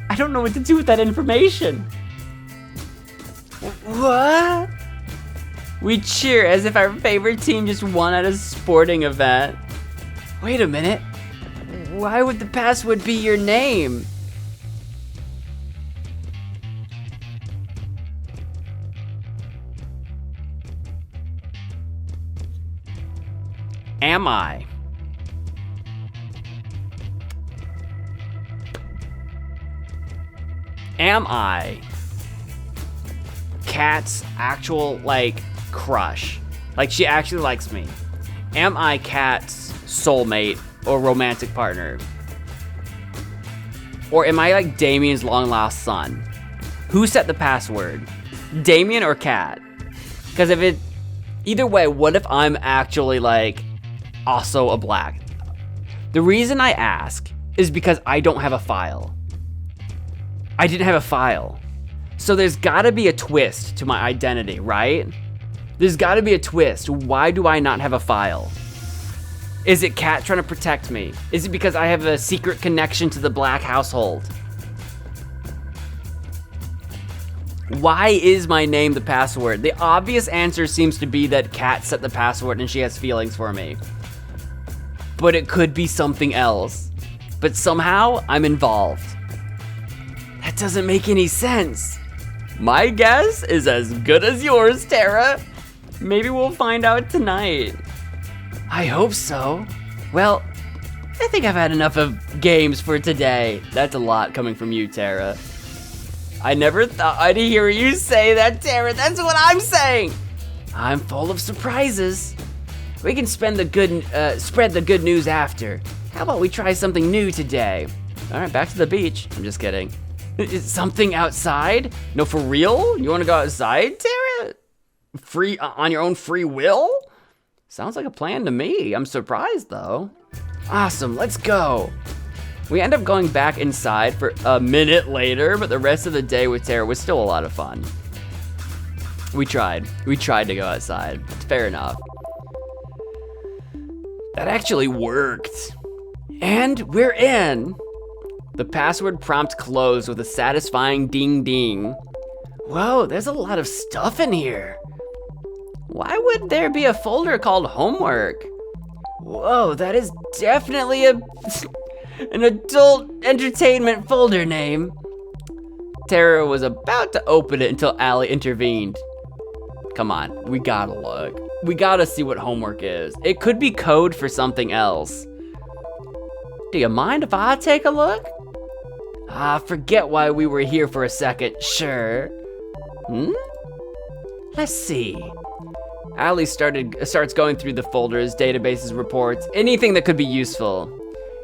I don't know what to do with that information. What? We cheer as if our favorite team just won at a sporting event. Wait a minute. Why would the password be your name? Am I? Am I Kat's actual, like, crush? Like, she actually likes me. Am I Kat's soulmate or romantic partner? Or am I like Damien's long lost son? Who set the password? Damien or Kat? Because if it, either way, what if I'm actually like also a black? The reason I ask is because I don't have a file. I didn't have a file. So there's gotta be a twist to my identity, right? There's gotta be a twist. Why do I not have a file? Is it Kat trying to protect me? Is it because I have a secret connection to the black household? Why is my name the password? The obvious answer seems to be that Kat set the password and she has feelings for me. But it could be something else. But somehow I'm involved. That doesn't make any sense. My guess is as good as yours, Tara. Maybe we'll find out tonight. I hope so. Well, I think I've had enough of games for today. That's a lot coming from you, Tara. I never thought I'd hear you say that, Tara. That's what I'm saying. I'm full of surprises. We can spread the good news after. How about we try something new today? All right, back to the beach. I'm just kidding. Is something outside? No, for real? You want to go outside, Tara? Free on your own free will? Sounds like a plan to me. I'm surprised though. Awesome, let's go. We end up going back inside for a minute later, but the rest of the day with Tara was still a lot of fun. We tried to go outside. It's fair enough. That actually worked. And we're in. The password prompt closed with a satisfying ding ding. Whoa, there's a lot of stuff in here. Why would there be a folder called homework? Whoa, that is definitely an adult entertainment folder name. Tara was about to open it until Allie intervened. Come on, we gotta look. We gotta see what homework is. It could be code for something else. Do you mind if I take a look? Forget why we were here for a second, sure. Let's see. Allie starts going through the folders, databases, reports, anything that could be useful.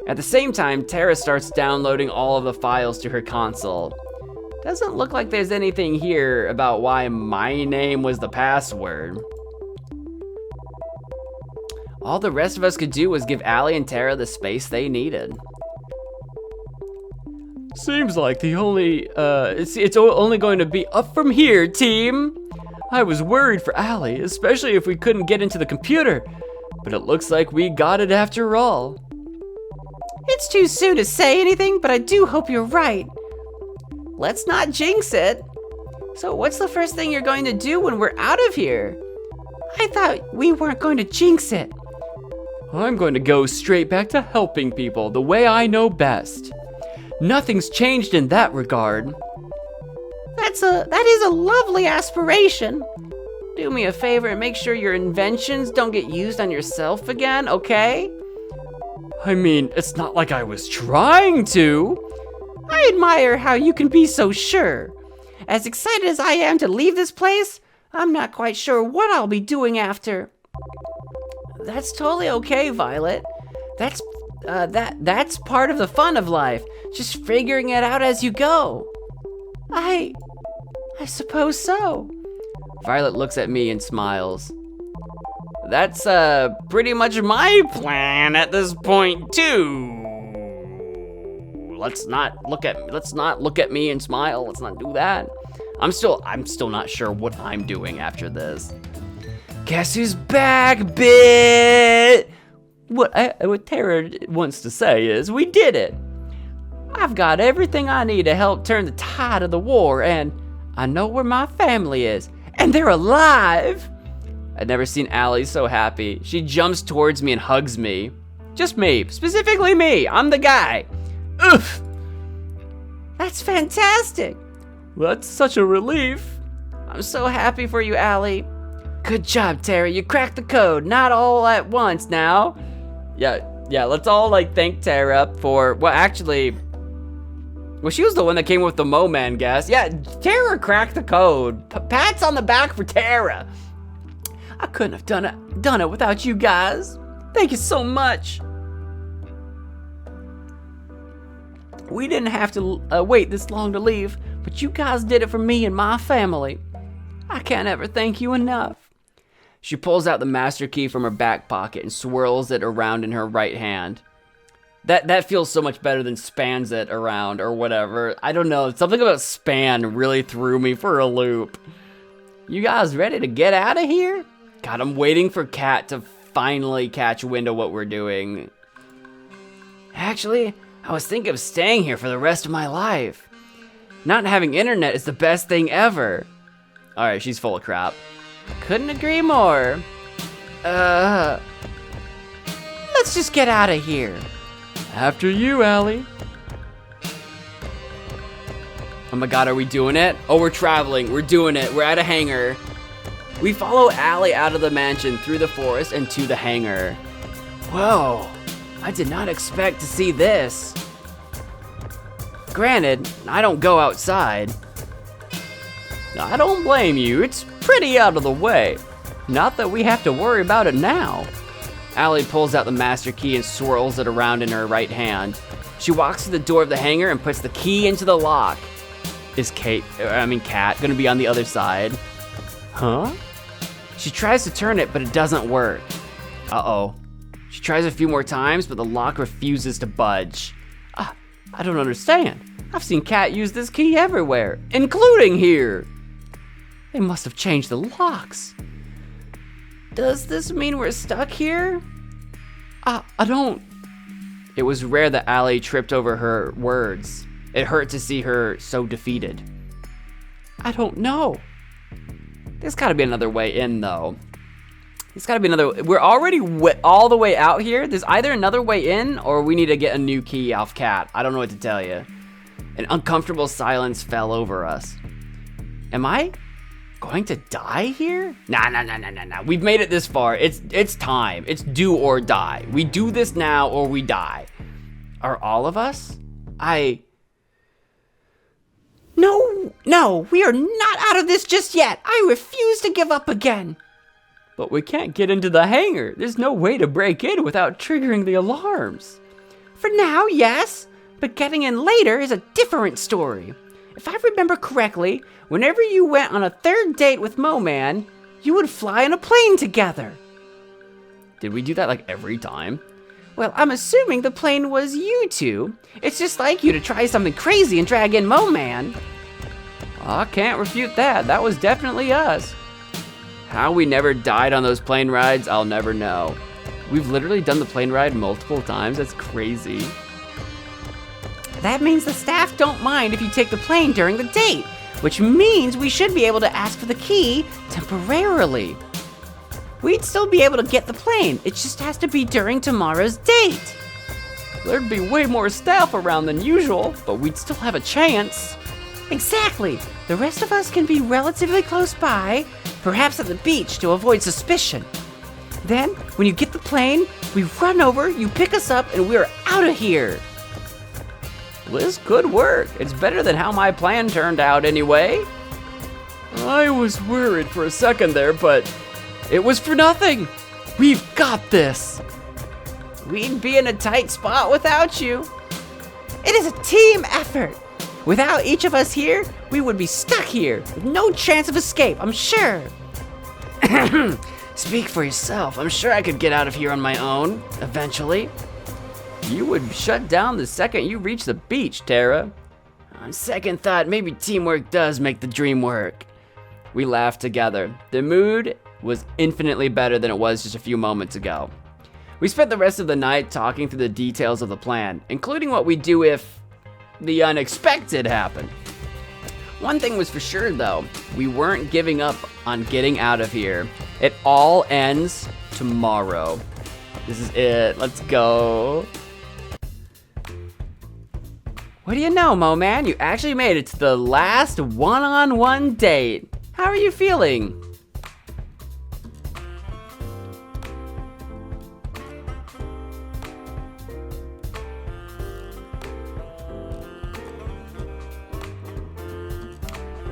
At the same time, Tara starts downloading all of the files to her console. Doesn't look like there's anything here about why my name was the password. All the rest of us could do was give Allie and Tara the space they needed. Seems like it's only going to be up from here, team. I was worried for Allie, especially if we couldn't get into the computer, but it looks like we got it after all. It's too soon to say anything, but I do hope you're right. Let's not jinx it. So what's the first thing you're going to do when we're out of here? I thought we weren't going to jinx it. I'm going to go straight back to helping people the way I know best. Nothing's changed in that regard. That is a lovely aspiration. Do me a favor and make sure your inventions don't get used on yourself again, okay? I mean, it's not like I was trying to. I admire how you can be so sure. As excited as I am to leave this place, I'm not quite sure what I'll be doing after. That's totally okay, Violet. That's part of the fun of life. Just figuring it out as you go. I suppose so. Violet looks at me and smiles. That's pretty much my plan at this point too. Let's not look at me and smile. Let's not do that. I'm still not sure what I'm doing after this. Guess who's back, bit? What Tara wants to say is, we did it. I've got everything I need to help turn the tide of the war, and I know where my family is, and they're alive. I'd never seen Allie so happy. She jumps towards me and hugs me. Just me, specifically me. I'm the guy. Oof. That's fantastic. That's such a relief. I'm so happy for you, Allie. Good job, Tara. You cracked the code. Not all at once now. Yeah, let's all thank Tara for, she was the one that came up with the Mo Man guess. Yeah, Tara cracked the code. Pats on the back for Tara. I couldn't have done it without you guys. Thank you so much. We didn't have to wait this long to leave, but you guys did it for me and my family. I can't ever thank you enough. She pulls out the master key from her back pocket and swirls it around in her right hand. That feels so much better than spans it around or whatever. I don't know, something about span really threw me for a loop. You guys ready to get out of here? God, I'm waiting for Kat to finally catch wind of what we're doing. Actually, I was thinking of staying here for the rest of my life. Not having internet is the best thing ever. All right, she's full of crap. Couldn't agree more. Let's just get out of here. After you, Allie. Oh my God, are we doing it? Oh, we're traveling, we're doing it, we're at a hangar. We follow Allie out of the mansion, through the forest, and to the hangar. Whoa, I did not expect to see this. Granted, I don't go outside. I don't blame you, it's pretty out of the way. Not that we have to worry about it now. Allie pulls out the master key and swirls it around in her right hand. She walks to the door of the hangar and puts the key into the lock. Is Kat gonna be on the other side? Huh? She tries to turn it, but it doesn't work. Uh-oh. She tries a few more times, but the lock refuses to budge. I don't understand. I've seen Kat use this key everywhere, including here. They must have changed the locks. Does this mean we're stuck here? I don't... It was rare that Allie tripped over her words. It hurt to see her so defeated. I don't know. There's gotta be another way in, though. There's gotta be another... We're already all the way out here. There's either another way in, or we need to get a new key off Kat. I don't know what to tell you. An uncomfortable silence fell over us. Am I going to die here? Nah. We've made it this far. It's time. It's do or die. We do this now or we die. Are all of us? No, we are not out of this just yet. I refuse to give up again. But we can't get into the hangar. There's no way to break in without triggering the alarms. For now, yes, but getting in later is a different story. If I remember correctly, whenever you went on a third date with Mo Man, you would fly in a plane together. Did we do that every time? Well, I'm assuming the plane was you two. It's just like you to try something crazy and drag in Mo Man. I can't refute that. That was definitely us. How we never died on those plane rides, I'll never know. We've literally done the plane ride multiple times. That's crazy. That means the staff don't mind if you take the plane during the date, which means we should be able to ask for the key temporarily. We'd still be able to get the plane. It just has to be during tomorrow's date. There'd be way more staff around than usual, but we'd still have a chance. Exactly. The rest of us can be relatively close by, perhaps at the beach to avoid suspicion. Then, when you get the plane, we run over, you pick us up, and we're out of here. This could work. It's better than how my plan turned out anyway. I was worried for a second there, but it was for nothing. We've got this. We'd be in a tight spot without you. It is a team effort. Without each of us here, we would be stuck here with no chance of escape, I'm sure. Speak for yourself. I'm sure I could get out of here on my own, eventually. You would shut down the second you reach the beach, Tara. On second thought, maybe teamwork does make the dream work. We laughed together. The mood was infinitely better than it was just a few moments ago. We spent the rest of the night talking through the details of the plan, including what we'd do if the unexpected happened. One thing was for sure though, we weren't giving up on getting out of here. It all ends tomorrow. This is it, let's go. What do you know, Mo Man? You actually made it to the last one-on-one date. How are you feeling?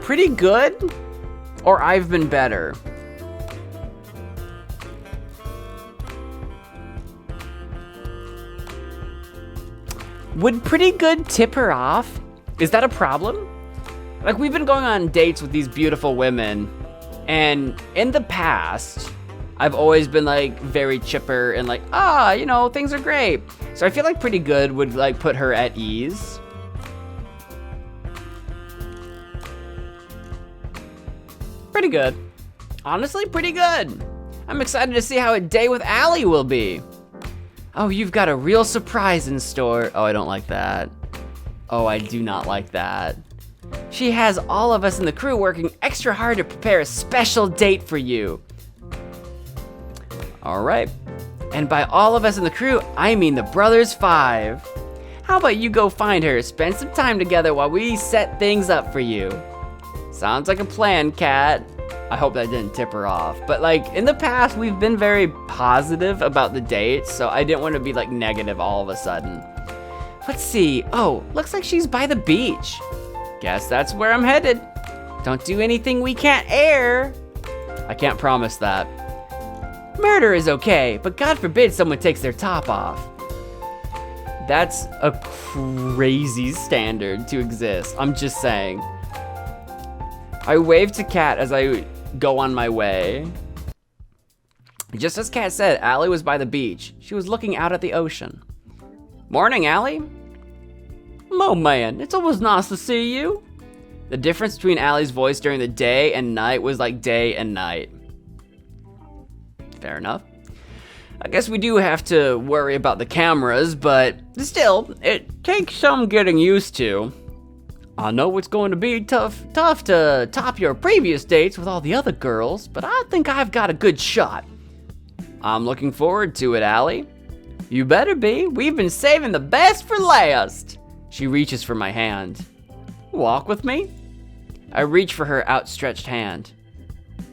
Pretty good, or I've been better. Would pretty good tip her off? Is that a problem? Like, we've been going on dates with these beautiful women, and in the past, I've always been like very chipper and like, you know, things are great. So I feel like pretty good would like put her at ease. Pretty good. Honestly, pretty good. I'm excited to see how a day with Allie will be. Oh, you've got a real surprise in store. Oh, I don't like that. Oh, I do not like that. She has all of us in the crew working extra hard to prepare a special date for you. All right. And by all of us in the crew, I mean the Brothers 5. How about you go find her, spend some time together while we set things up for you? Sounds like a plan, Kat. I hope that didn't tip her off. But like in the past, we've been very positive about the dates, so I didn't want to be like negative all of a sudden. Let's see. Oh, looks like she's by the beach. Guess that's where I'm headed. Don't do anything we can't air. I can't promise that. Murder is okay, but God forbid someone takes their top off. That's a crazy standard to exist. I'm just saying. I wave to Kat as I go on my way. Just as Kat said, Allie was by the beach. She was looking out at the ocean. Morning, Allie. Mo man, it's always nice to see you. The difference between Allie's voice during the day and night was like day and night. Fair enough. I guess we do have to worry about the cameras, but still, it takes some getting used to. I know it's going to be tough to top your previous dates with all the other girls, but I think I've got a good shot. I'm looking forward to it, Allie. You better be. We've been saving the best for last. She reaches for my hand. Walk with me? I reach for her outstretched hand.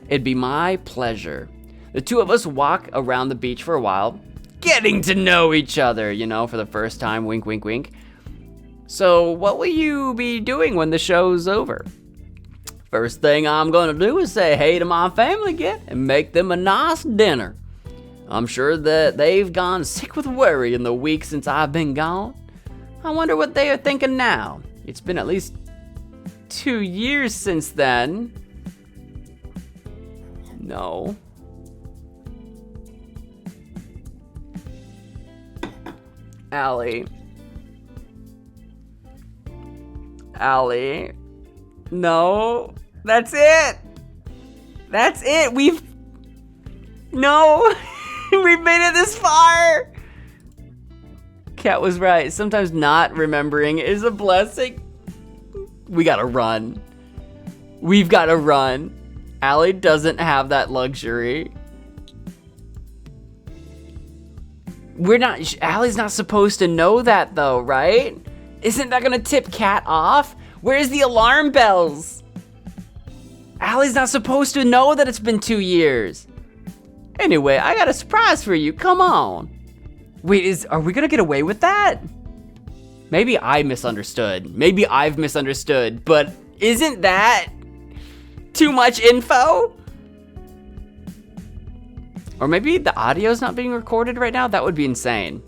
It'd be my pleasure. The two of us walk around the beach for a while, getting to know each other, you know, for the first time, wink, wink, wink. So what will you be doing when the show's over? First thing I'm gonna do is say hey to my family again and make them a nice dinner. I'm sure that they've gone sick with worry in the week since I've been gone. I wonder what they are thinking now. It's been at least 2 years since then. No. Allie. Allie. No. That's it. That's it. No. We've made it this far. Kat was right. Sometimes not remembering is a blessing. We gotta run. We've gotta run. Allie doesn't have that luxury. Allie's not supposed to know that though, right? Isn't that gonna tip Kat off? Where's the alarm bells? Allie's not supposed to know that it's been 2 years. Anyway, I got a surprise for you. Come on. Wait, are we gonna get away with that? Maybe I misunderstood. Maybe I've misunderstood, but isn't that too much info? Or maybe the audio's not being recorded right now? That would be insane.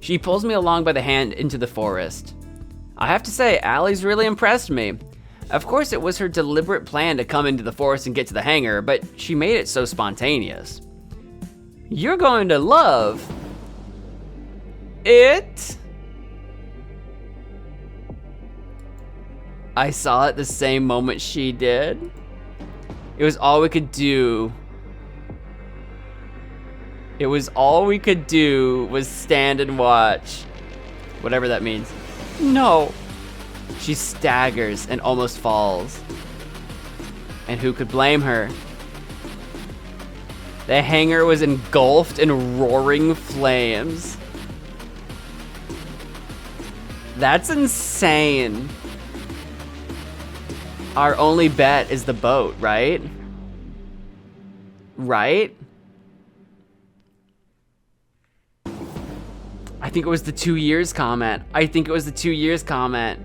She pulls me along by the hand into the forest. I have to say, Allie's really impressed me. Of course, it was her deliberate plan to come into the forest and get to the hangar, but she made it so spontaneous. You're going to love it. I saw it the same moment she did. It was all we could do. It was all we could do was stand and watch. Whatever that means. No. She staggers and almost falls. And who could blame her? The hangar was engulfed in roaring flames. That's insane. Our only bet is the boat, right? Right? I think it was the 2 years comment. I think it was the 2 years comment.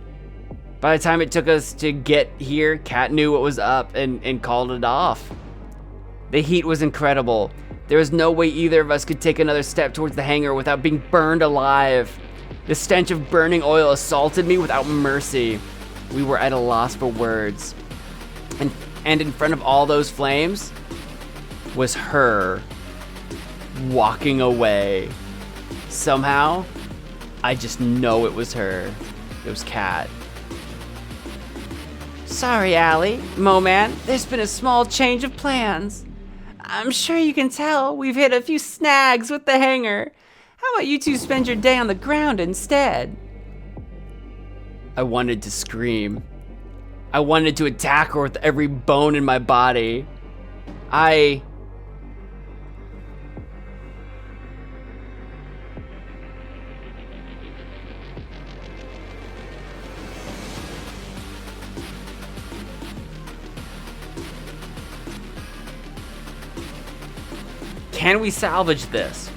By the time it took us to get here, Kat knew what was up and called it off. The heat was incredible. There was no way either of us could take another step towards the hangar without being burned alive. The stench of burning oil assaulted me without mercy. We were at a loss for words. And in front of all those flames was her walking away. Somehow, I just know it was her. It was Kat. Sorry, Allie. Mo-Man, there's been a small change of plans. I'm sure you can tell we've hit a few snags with the hangar. How about you two spend your day on the ground instead? I wanted to scream. I wanted to attack her with every bone in my body. Can we salvage this?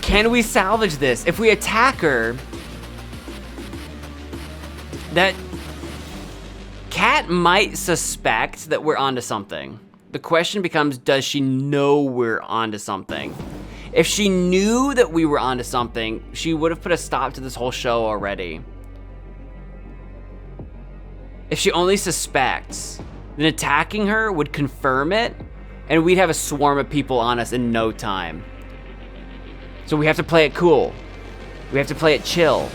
Can we salvage this? If we attack her, that Kat might suspect that we're onto something. The question becomes, does she know we're onto something? If she knew that we were onto something, she would have put a stop to this whole show already. If she only suspects, then attacking her would confirm it, and we'd have a swarm of people on us in no time. So we have to play it cool. We have to play it chill.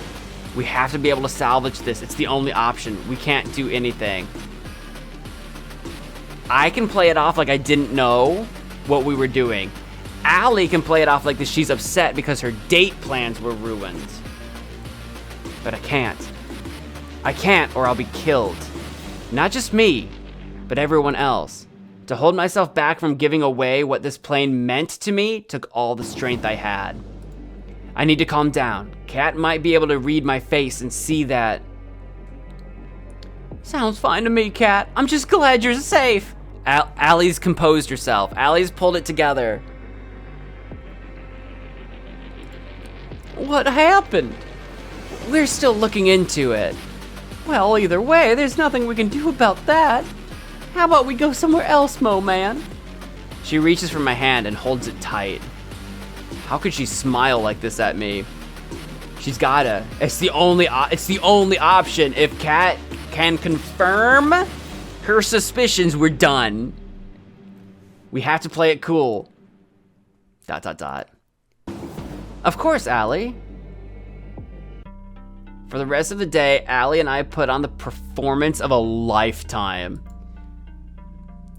We have to be able to salvage this. It's the only option. We can't do anything. I can play it off like I didn't know what we were doing. Allie can play it off like this. She's upset because her date plans were ruined. But I can't. I can't, or I'll be killed. Not just me, but everyone else. To hold myself back from giving away what this plane meant to me took all the strength I had. I need to calm down. Kat might be able to read my face and see that. Sounds fine to me, Kat. I'm just glad you're safe. Allie's composed herself. Allie's pulled it together. What happened? We're still looking into it. Well, either way, there's nothing we can do about that. How about we go somewhere else, Mo-Man? She reaches for my hand and holds it tight. How could she smile like this at me? She's gotta. It's the only option. If Kat can confirm her suspicions, we're done. We have to play it cool. ... Of course, Allie. For the rest of the day, Allie and I put on the performance of a lifetime.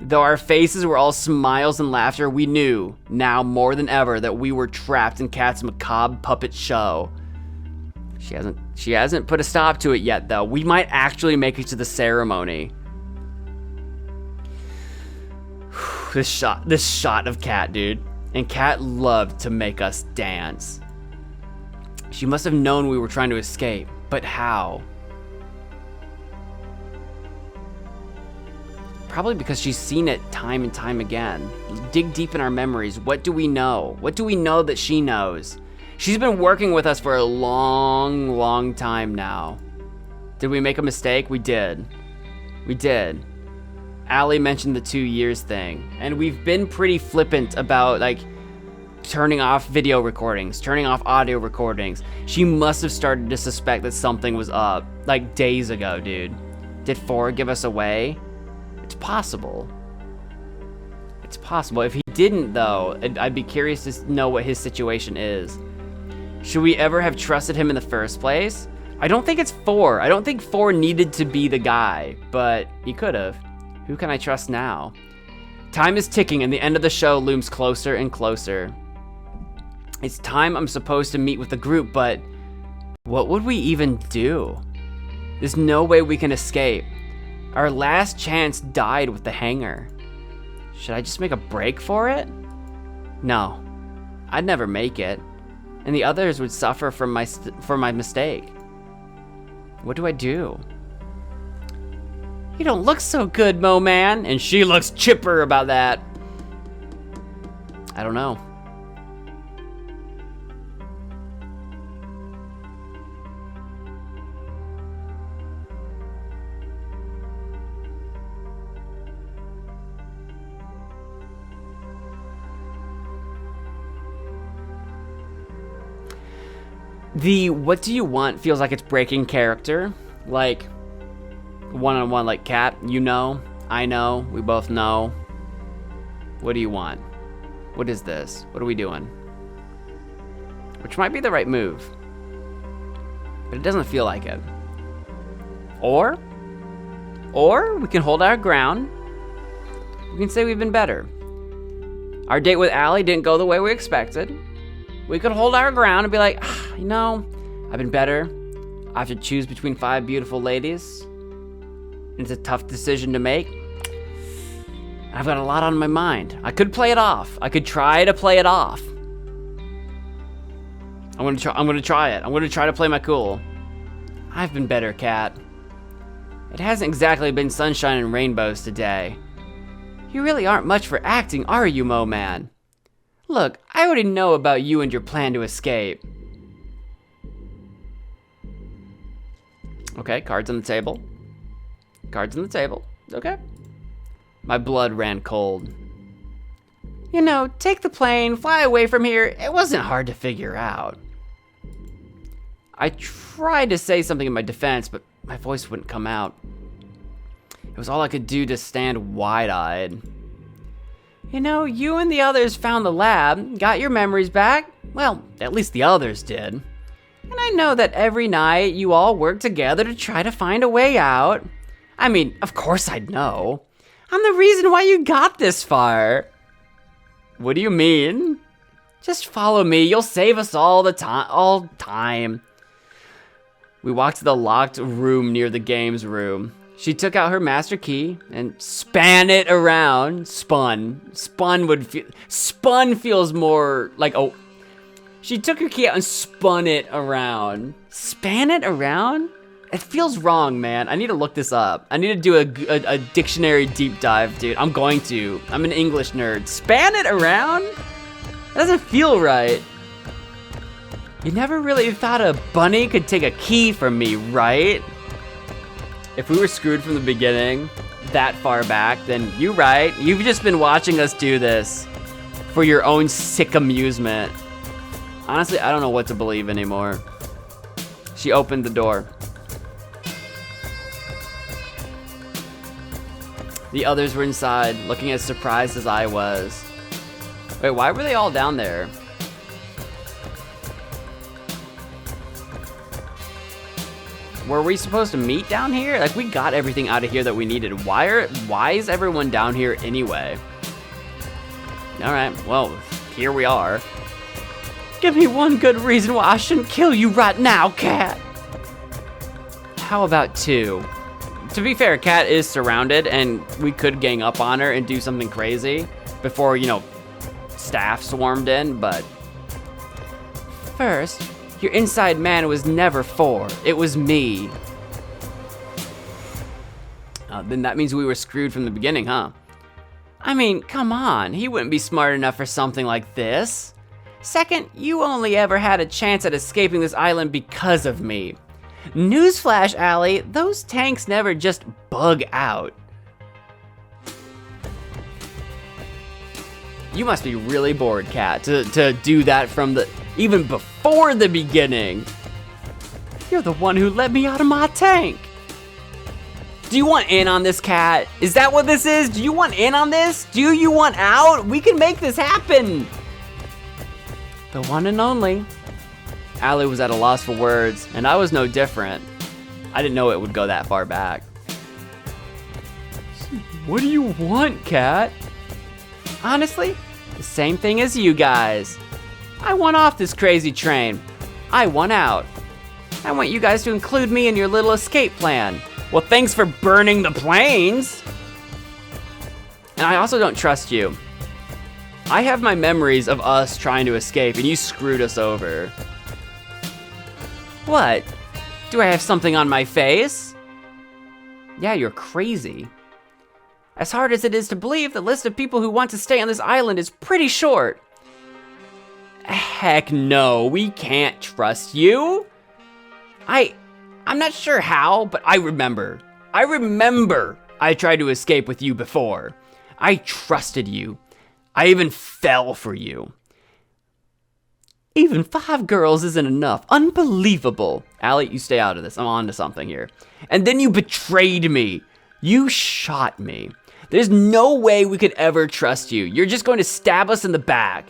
Though our faces were all smiles and laughter, we knew, now more than ever, that we were trapped in Kat's macabre puppet show. She hasn't put a stop to it yet, though. We might actually make it to the ceremony. This shot of Kat, dude. And Kat loved to make us dance. She must have known we were trying to escape, but how? Probably because she's seen it time and time again. Dig deep in our memories. What do we know? What do we know that she knows? She's been working with us for a long, long time now. Did we make a mistake? We did. We did. Allie mentioned the 2 years thing, and we've been pretty flippant about, like, turning off video recordings, turning off audio recordings. She must have started to suspect that something was up, like, days ago, dude. Did 4 give us away? It's possible. It's possible. If he didn't, though, I'd be curious to know what his situation is. Should we ever have trusted him in the first place? I don't think it's 4. I don't think 4 needed to be the guy, but he could have. Who can I trust now? Time is ticking and the end of the show looms closer and closer. It's time I'm supposed to meet with the group, but what would we even do? There's no way we can escape. Our last chance died with the hangar. Should I just make a break for it? No, I'd never make it, and the others would suffer from my mistake. What do I do? You don't look so good, Mo Man, and she looks chipper about that. I don't know. The what do you want feels like it's breaking character. Like, one-on-one, like, Kat, you know, I know, we both know. What do you want? What is this? What are we doing? Which might be the right move, but it doesn't feel like it. Or we can hold our ground. We can say we've been better. Our date with Allie didn't go the way we expected. We could hold our ground and be like, you know, I've been better. I have to choose between 5 beautiful ladies. It's a tough decision to make. I've got a lot on my mind. I could play it off. I could try to play it off. I'm gonna try it. I'm gonna try to play my cool. I've been better, Kat. It hasn't exactly been sunshine and rainbows today. You really aren't much for acting, are you, Mo Man? Look, I already know about you and your plan to escape. Okay, cards on the table. Cards on the table. Okay. My blood ran cold. You know, take the plane, fly away from here. It wasn't hard to figure out. I tried to say something in my defense, but my voice wouldn't come out. It was all I could do to stand wide-eyed. You know, you and the others found the lab, got your memories back. Well, at least the others did. And I know that every night you all work together to try to find a way out. I mean, of course I'd know. I'm the reason why you got this far. What do you mean? Just follow me. You'll save us all time. We walked to the locked room near the games room. She took out her master key and span it around. Spun feels more like, oh. She took her key out and spun it around. Span it around? It feels wrong, man. I need to look this up. I need to do a dictionary deep dive, dude. I'm going to. I'm an English nerd. Span it around? That doesn't feel right. You never really thought a bunny could take a key from me, right? If we were screwed from the beginning, that far back, then you're right. You've just been watching us do this for your own sick amusement. Honestly, I don't know what to believe anymore. She opened the door. The others were inside, looking as surprised as I was. Wait, why were they all down there? Were we supposed to meet down here? Like, we got everything out of here that we needed. Why is everyone down here anyway? Alright, well, here we are. Give me one good reason why I shouldn't kill you right now, Kat. How about 2? To be fair, Kat is surrounded, and we could gang up on her and do something crazy before, you know, staff swarmed in, but... First, your inside man was never 4. It was me. Then that means we were screwed from the beginning, huh? I mean, come on, he wouldn't be smart enough for something like this. Second, you only ever had a chance at escaping this island because of me. Newsflash, Allie, those tanks never just bug out. You must be really bored, Cat, to do that from even before the beginning. You're the one who let me out of my tank. Do you want in on this, Cat? Is that what this is? Do you want in on this? Do you want out? We can make this happen. The one and only. Allie was at a loss for words, and I was no different. I didn't know it would go that far back. What do you want, Cat? Honestly, the same thing as you guys. I want off this crazy train. I want out. I want you guys to include me in your little escape plan. Well, thanks for burning the planes. And I also don't trust you. I have my memories of us trying to escape, and you screwed us over. What? Do I have something on my face? Yeah, you're crazy. As hard as it is to believe, the list of people who want to stay on this island is pretty short. Heck no, we can't trust you. I'm not sure how, but I remember I tried to escape with you before. I trusted you. I even fell for you. Even 5 girls isn't enough. Unbelievable. Allie, you stay out of this. I'm on to something here. And then you betrayed me. You shot me. There's no way we could ever trust you. You're just going to stab us in the back.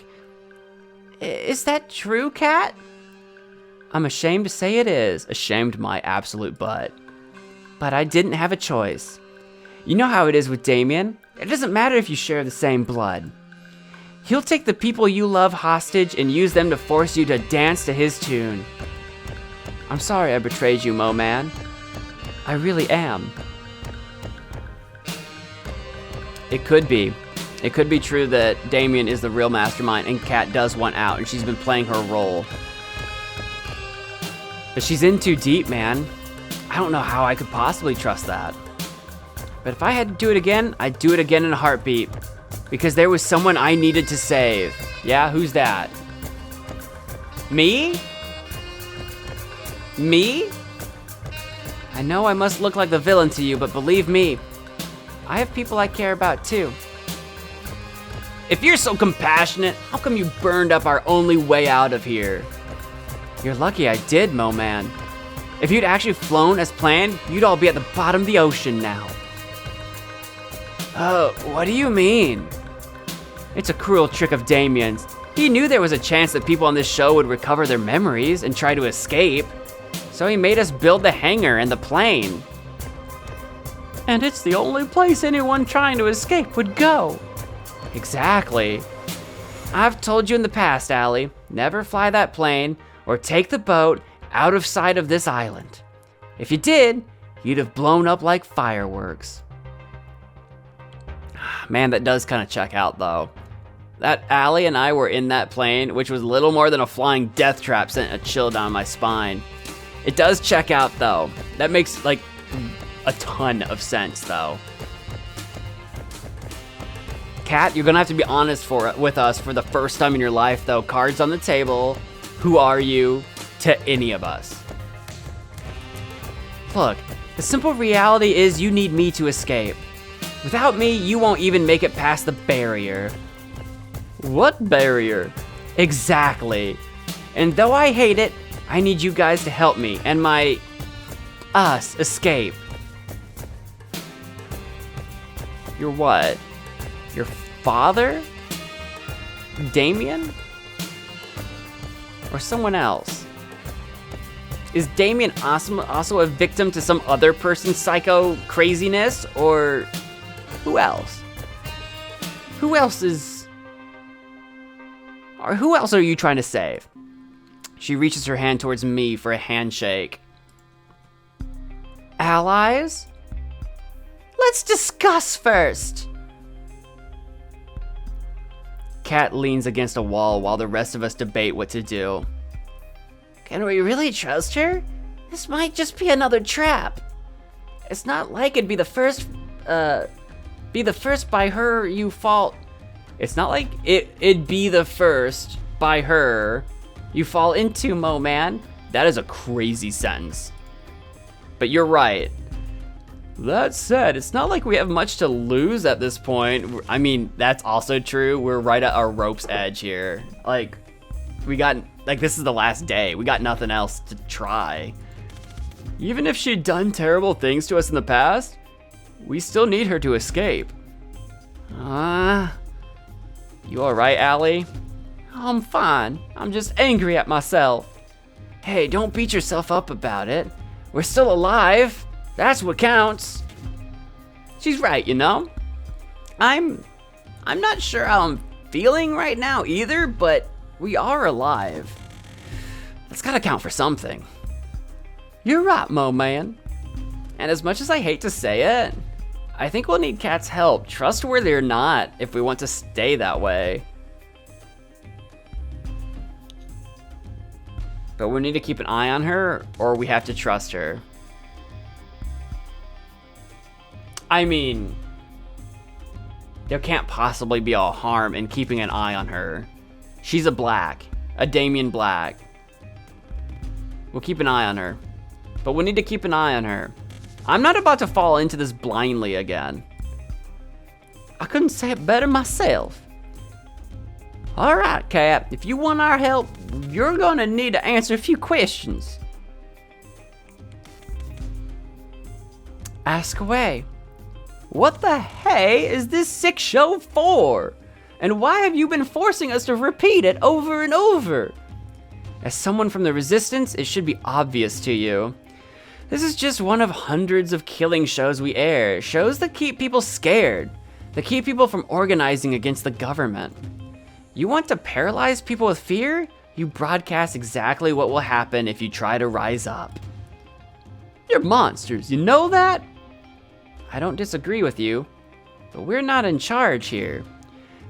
Is that true, Cat? I'm ashamed to say it is. Ashamed my absolute butt. But I didn't have a choice. You know how it is with Damien. It doesn't matter if you share the same blood. He'll take the people you love hostage and use them to force you to dance to his tune. I'm sorry I betrayed you, Mo Man. I really am. It could be. It could be true that Damien is the real mastermind and Kat does want out and she's been playing her role. But she's in too deep, man. I don't know how I could possibly trust that. But if I had to do it again, I'd do it again in a heartbeat. Because there was someone I needed to save. Yeah, who's that? Me? Me? I know I must look like the villain to you, but believe me, I have people I care about too. If you're so compassionate, how come you burned up our only way out of here? You're lucky I did, Mo Man. If you'd actually flown as planned, you'd all be at the bottom of the ocean now. What do you mean? It's a cruel trick of Damien's. He knew there was a chance that people on this show would recover their memories and try to escape. So he made us build the hangar and the plane. And it's the only place anyone trying to escape would go. Exactly. I've told you in the past, Allie, never fly that plane or take the boat out of sight of this island. If you did, you'd have blown up like fireworks. Man, that does kind of check out though. That Allie and I were in that plane, which was little more than a flying death trap, sent a chill down my spine. It does check out though. That makes like a ton of sense though. Kat, you're gonna have to be honest with us for the first time in your life though. Cards on the table. Who are you to any of us? Look, the simple reality is you need me to escape. Without me, you won't even make it past the barrier. What barrier? Exactly. And though I hate it, I need you guys to help me and us escape. Your what? Your father? Damien? Or someone else? Is Damien also a victim to some other person's psycho craziness? Or who else? Who else are you trying to save? She reaches her hand towards me for a handshake. Allies? Let's discuss first. Kat leans against a wall while the rest of us debate what to do. Can we really trust her? This might just be another trap. It's not like it'd be the first by her you fall. It's not like it'd be the first by her you fall into, Mo man. That is a crazy sentence. But you're right. That said, it's not like we have much to lose at this point. I mean, that's also true. We're right at our rope's edge here. Like, this is the last day. We got nothing else to try. Even if she'd done terrible things to us in the past, we still need her to escape. You alright, Allie? I'm fine. I'm just angry at myself. Hey, don't beat yourself up about it. We're still alive. That's what counts. She's right, you know? I'm not sure how I'm feeling right now either, but we are alive. That's gotta count for something. You're right, Mo man. And as much as I hate to say it, I think we'll need Kat's help, trustworthy or not, if we want to stay that way. But we need to keep an eye on her, or we have to trust her. I mean, there can't possibly be all harm in keeping an eye on her. She's a Damien Black. We'll keep an eye on her, but we'll need to keep an eye on her. I'm not about to fall into this blindly again. I couldn't say it better myself. All right, Kat, if you want our help, you're gonna need to answer a few questions. Ask away. What the hey is this sick show for? And why have you been forcing us to repeat it over and over? As someone from the Resistance, it should be obvious to you. This is just one of hundreds of killing shows we air. Shows that keep people scared. That keep people from organizing against the government. You want to paralyze people with fear? You broadcast exactly what will happen if you try to rise up. You're monsters, you know that? I don't disagree with you, but we're not in charge here.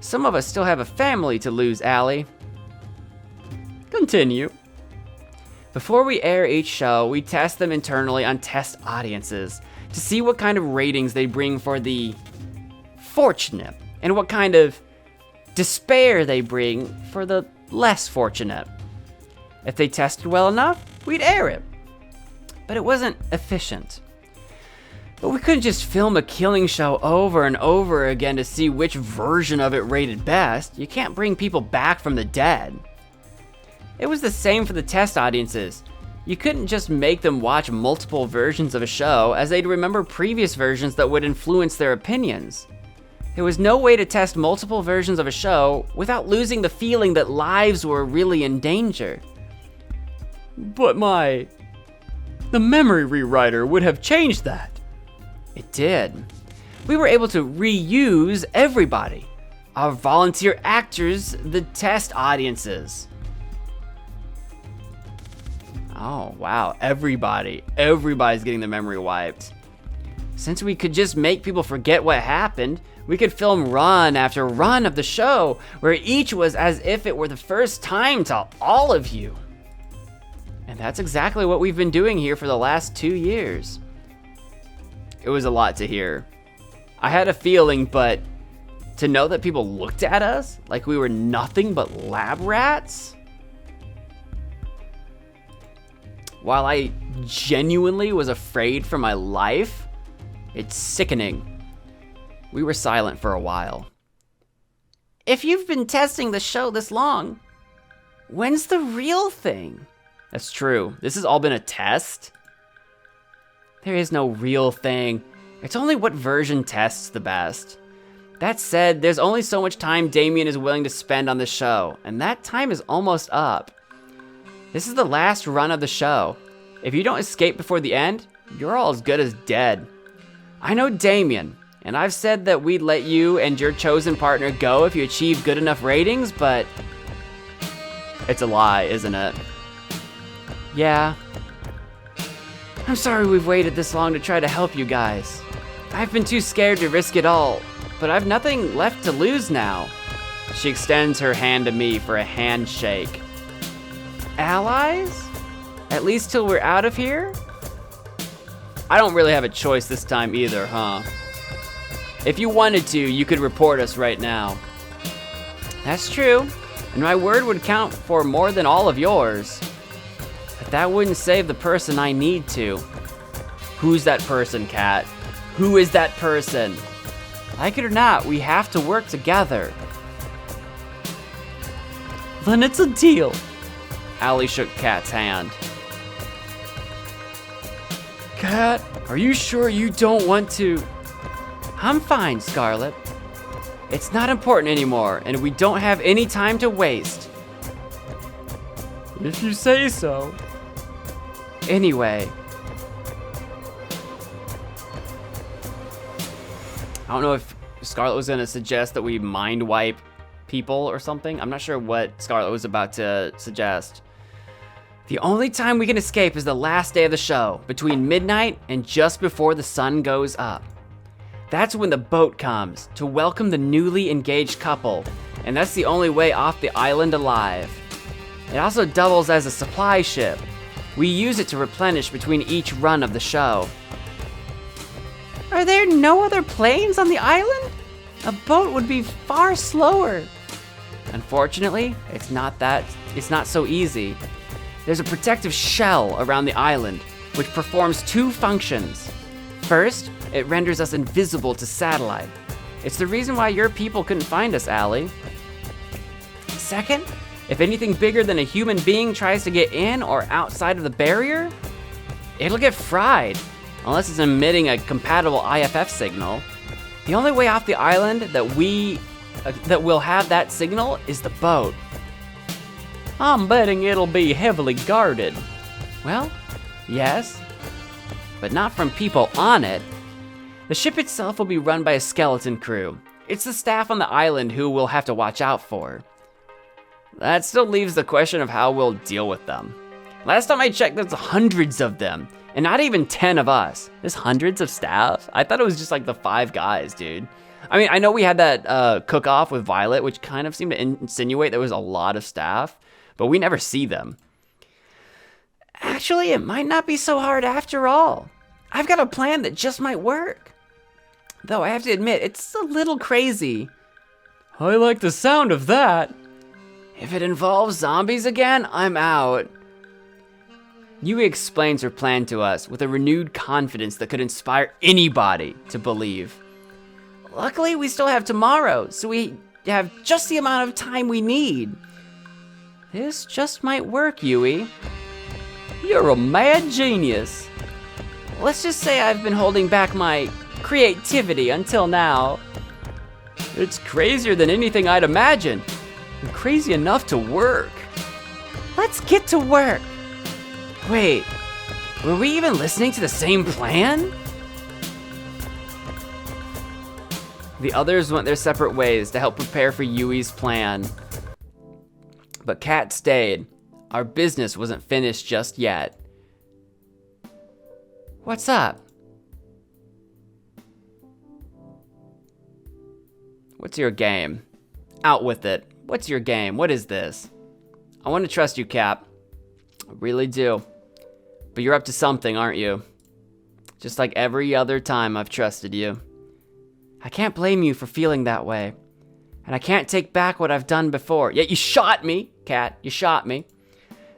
Some of us still have a family to lose, Allie. Continue. Before we air each show, we test them internally on test audiences to see what kind of ratings they bring for the fortunate and what kind of despair they bring for the less fortunate. If they tested well enough, we'd air it. But it wasn't efficient. But we couldn't just film a killing show over and over again to see which version of it rated best. You can't bring people back from the dead. It was the same for the test audiences. You couldn't just make them watch multiple versions of a show, as they'd remember previous versions that would influence their opinions. There was no way to test multiple versions of a show without losing the feeling that lives were really in danger. But the memory rewriter would have changed that. It did. We were able to reuse everybody. Our volunteer actors, the test audiences. Oh, wow, everybody's getting the memory wiped. Since we could just make people forget what happened, we could film run after run of the show, where each was as if it were the first time to all of you. And that's exactly what we've been doing here for the last 2 years. It was a lot to hear. I had a feeling, but to know that people looked at us like we were nothing but lab rats? While I genuinely was afraid for my life, it's sickening. We were silent for a while. If you've been testing the show this long, when's the real thing? That's true. This has all been a test. There is no real thing. It's only what version tests the best. That said, there's only so much time Damien is willing to spend on the show, and that time is almost up. This is the last run of the show. If you don't escape before the end, you're all as good as dead. I know Damien, and I've said that we'd let you and your chosen partner go if you achieve good enough ratings, but it's a lie, isn't it? Yeah. I'm sorry we've waited this long to try to help you guys. I've been too scared to risk it all, but I've nothing left to lose now. She extends her hand to me for a handshake. Allies? At least till we're out of here? I don't really have a choice this time either, huh? If you wanted to, you could report us right now. That's true, and my word would count for more than all of yours. But that wouldn't save the person I need to. Who's that person, Cat? Who is that person? Like it or not, we have to work together. Then it's a deal. Allie shook Cat's hand. Cat, are you sure you don't want to? I'm fine, Scarlet. It's not important anymore, and we don't have any time to waste. If you say so. Anyway. I don't know if Scarlet was gonna suggest that we mind wipe people or something. I'm not sure what Scarlet was about to suggest. The only time we can escape is the last day of the show, between midnight and just before the sun goes up. That's when the boat comes to welcome the newly engaged couple, and that's the only way off the island alive. It also doubles as a supply ship. We use it to replenish between each run of the show. Are there no other planes on the island? A boat would be far slower. Unfortunately, it's not so easy. There's a protective shell around the island, which performs two functions. First, it renders us invisible to satellite. It's the reason why your people couldn't find us, Allie. Second, if anything bigger than a human being tries to get in or outside of the barrier, it'll get fried, unless it's emitting a compatible IFF signal. The only way off the island that will have that signal is the boat. I'm betting it'll be heavily guarded. Well, yes, but not from people on it. The ship itself will be run by a skeleton crew. It's the staff on the island who we'll have to watch out for. That still leaves the question of how we'll deal with them. Last time I checked, there's hundreds of them, and not even 10 of us. There's hundreds of staff? I thought it was just like the 5 guys, dude. I mean, I know we had that cook-off with Violet, which kind of seemed to insinuate there was a lot of staff, but we never see them. Actually, it might not be so hard after all. I've got a plan that just might work. Though I have to admit, it's a little crazy. I like the sound of that. If it involves zombies again, I'm out. Yui explains her plan to us with a renewed confidence that could inspire anybody to believe. Luckily, we still have tomorrow, so we have just the amount of time we need. This just might work, Yui. You're a mad genius. Let's just say I've been holding back my creativity until now. It's crazier than anything I'd imagined. And crazy enough to work. Let's get to work. Wait, were we even listening to the same plan? The others went their separate ways to help prepare for Yui's plan. But Cat stayed. Our business wasn't finished just yet. What's up? What's your game? Out with it. What's your game? What is this? I want to trust you, Cap. I really do. But you're up to something, aren't you? Just like every other time I've trusted you. I can't blame you for feeling that way. And I can't take back what I've done before. Yet you shot me, Cat. You shot me.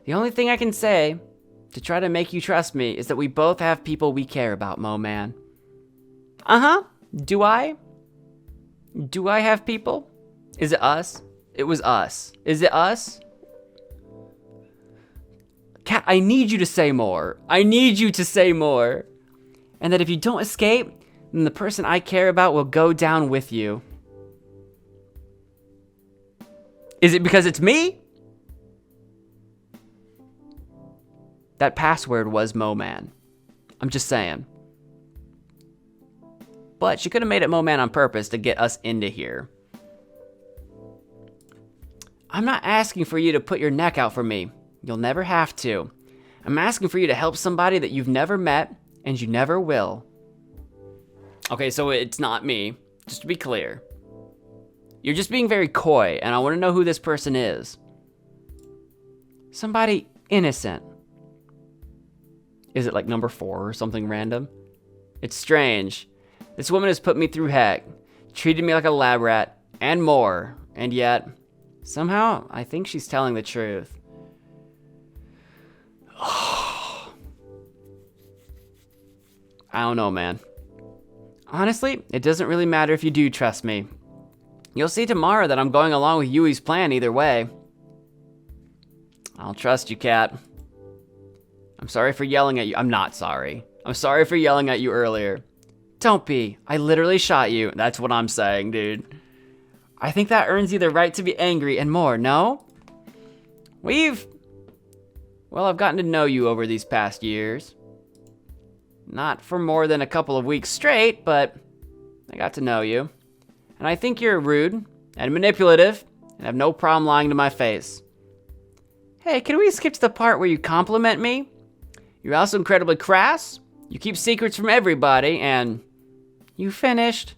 The only thing I can say to try to make you trust me is that we both have people we care about, Mo Man. Uh-huh. Do I? Do I have people? Is it us? It was us. Is it us? Cat, I need you to say more. I need you to say more. And that if you don't escape, then the person I care about will go down with you. Is it because it's me? That password was Mo Man. I'm just saying. But she could have made it Mo Man on purpose to get us into here. I'm not asking for you to put your neck out for me. You'll never have to. I'm asking for you to help somebody that you've never met and you never will. Okay, so it's not me, just to be clear. You're just being very coy, and I want to know who this person is. Somebody innocent. Is it like number 4 or something random? It's strange. This woman has put me through heck, treated me like a lab rat, and more, and yet, somehow, I think she's telling the truth. I don't know, man. Honestly, it doesn't really matter if you do trust me. You'll see tomorrow that I'm going along with Yui's plan either way. I'll trust you, Cat. I'm sorry for yelling at you. I'm not sorry. I'm sorry for yelling at you earlier. Don't be. I literally shot you. That's what I'm saying, dude. I think that earns you the right to be angry and more, no? Well, I've gotten to know you over these past years. Not for more than a couple of weeks straight, but I got to know you. And I think you're rude and manipulative and have no problem lying to my face. Hey, can we skip to the part where you compliment me? You're also incredibly crass. You keep secrets from everybody, and you finished.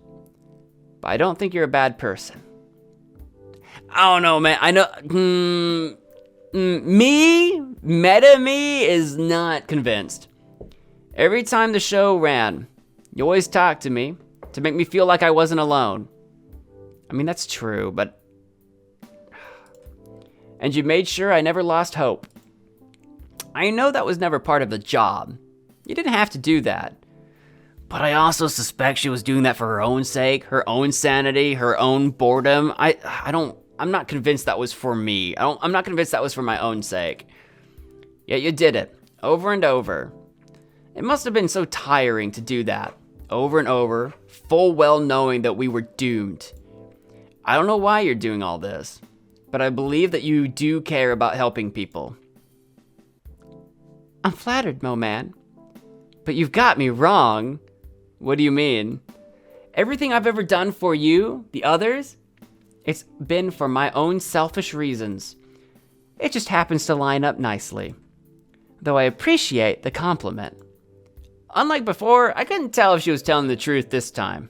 But I don't think you're a bad person. I don't know, man. I know. Meta me is not convinced. Every time the show ran, you always talked to me to make me feel like I wasn't alone. I mean, that's true, but... And you made sure I never lost hope. I know that was never part of the job. You didn't have to do that. But I also suspect she was doing that for her own sake, her own sanity, her own boredom. I'm not convinced that was for me. I'm not convinced that was for my own sake. Yet you did it, over and over. It must have been so tiring to do that, over and over, full well knowing that we were doomed. I don't know why you're doing all this, but I believe that you do care about helping people. I'm flattered, Mo Man. But you've got me wrong. What do you mean? Everything I've ever done for you, the others, it's been for my own selfish reasons. It just happens to line up nicely. Though I appreciate the compliment. Unlike before, I couldn't tell if she was telling the truth this time.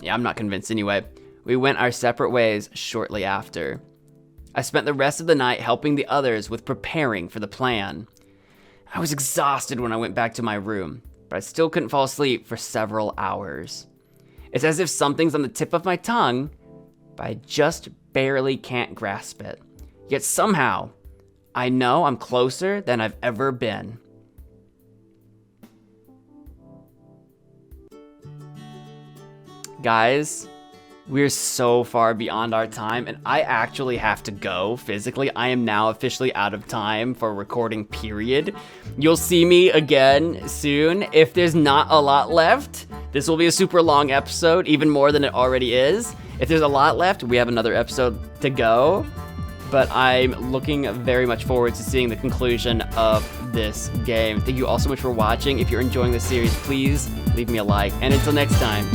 Yeah, I'm not convinced anyway. We went our separate ways shortly after. I spent the rest of the night helping the others with preparing for the plan. I was exhausted when I went back to my room, but I still couldn't fall asleep for several hours. It's as if something's on the tip of my tongue, but I just barely can't grasp it. Yet somehow, I know I'm closer than I've ever been. Guys, we're so far beyond our time, and I actually have to go physically. I am now officially out of time for recording, period. You'll see me again soon. If there's not a lot left, this will be a super long episode, even more than it already is. If there's a lot left, we have another episode to go. But I'm looking very much forward to seeing the conclusion of this game. Thank you all so much for watching. If you're enjoying this series, please leave me a like. And until next time,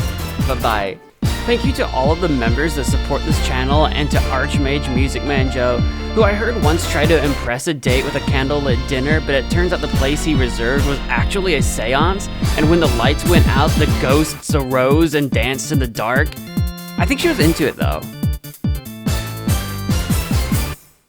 bye-bye. Thank you to all of the members that support this channel, and to Archmage MagicManMo, who I heard once tried to impress a date with a candlelit dinner, but it turns out the place he reserved was actually a seance, and when the lights went out, the ghosts arose and danced in the dark. I think she was into it though.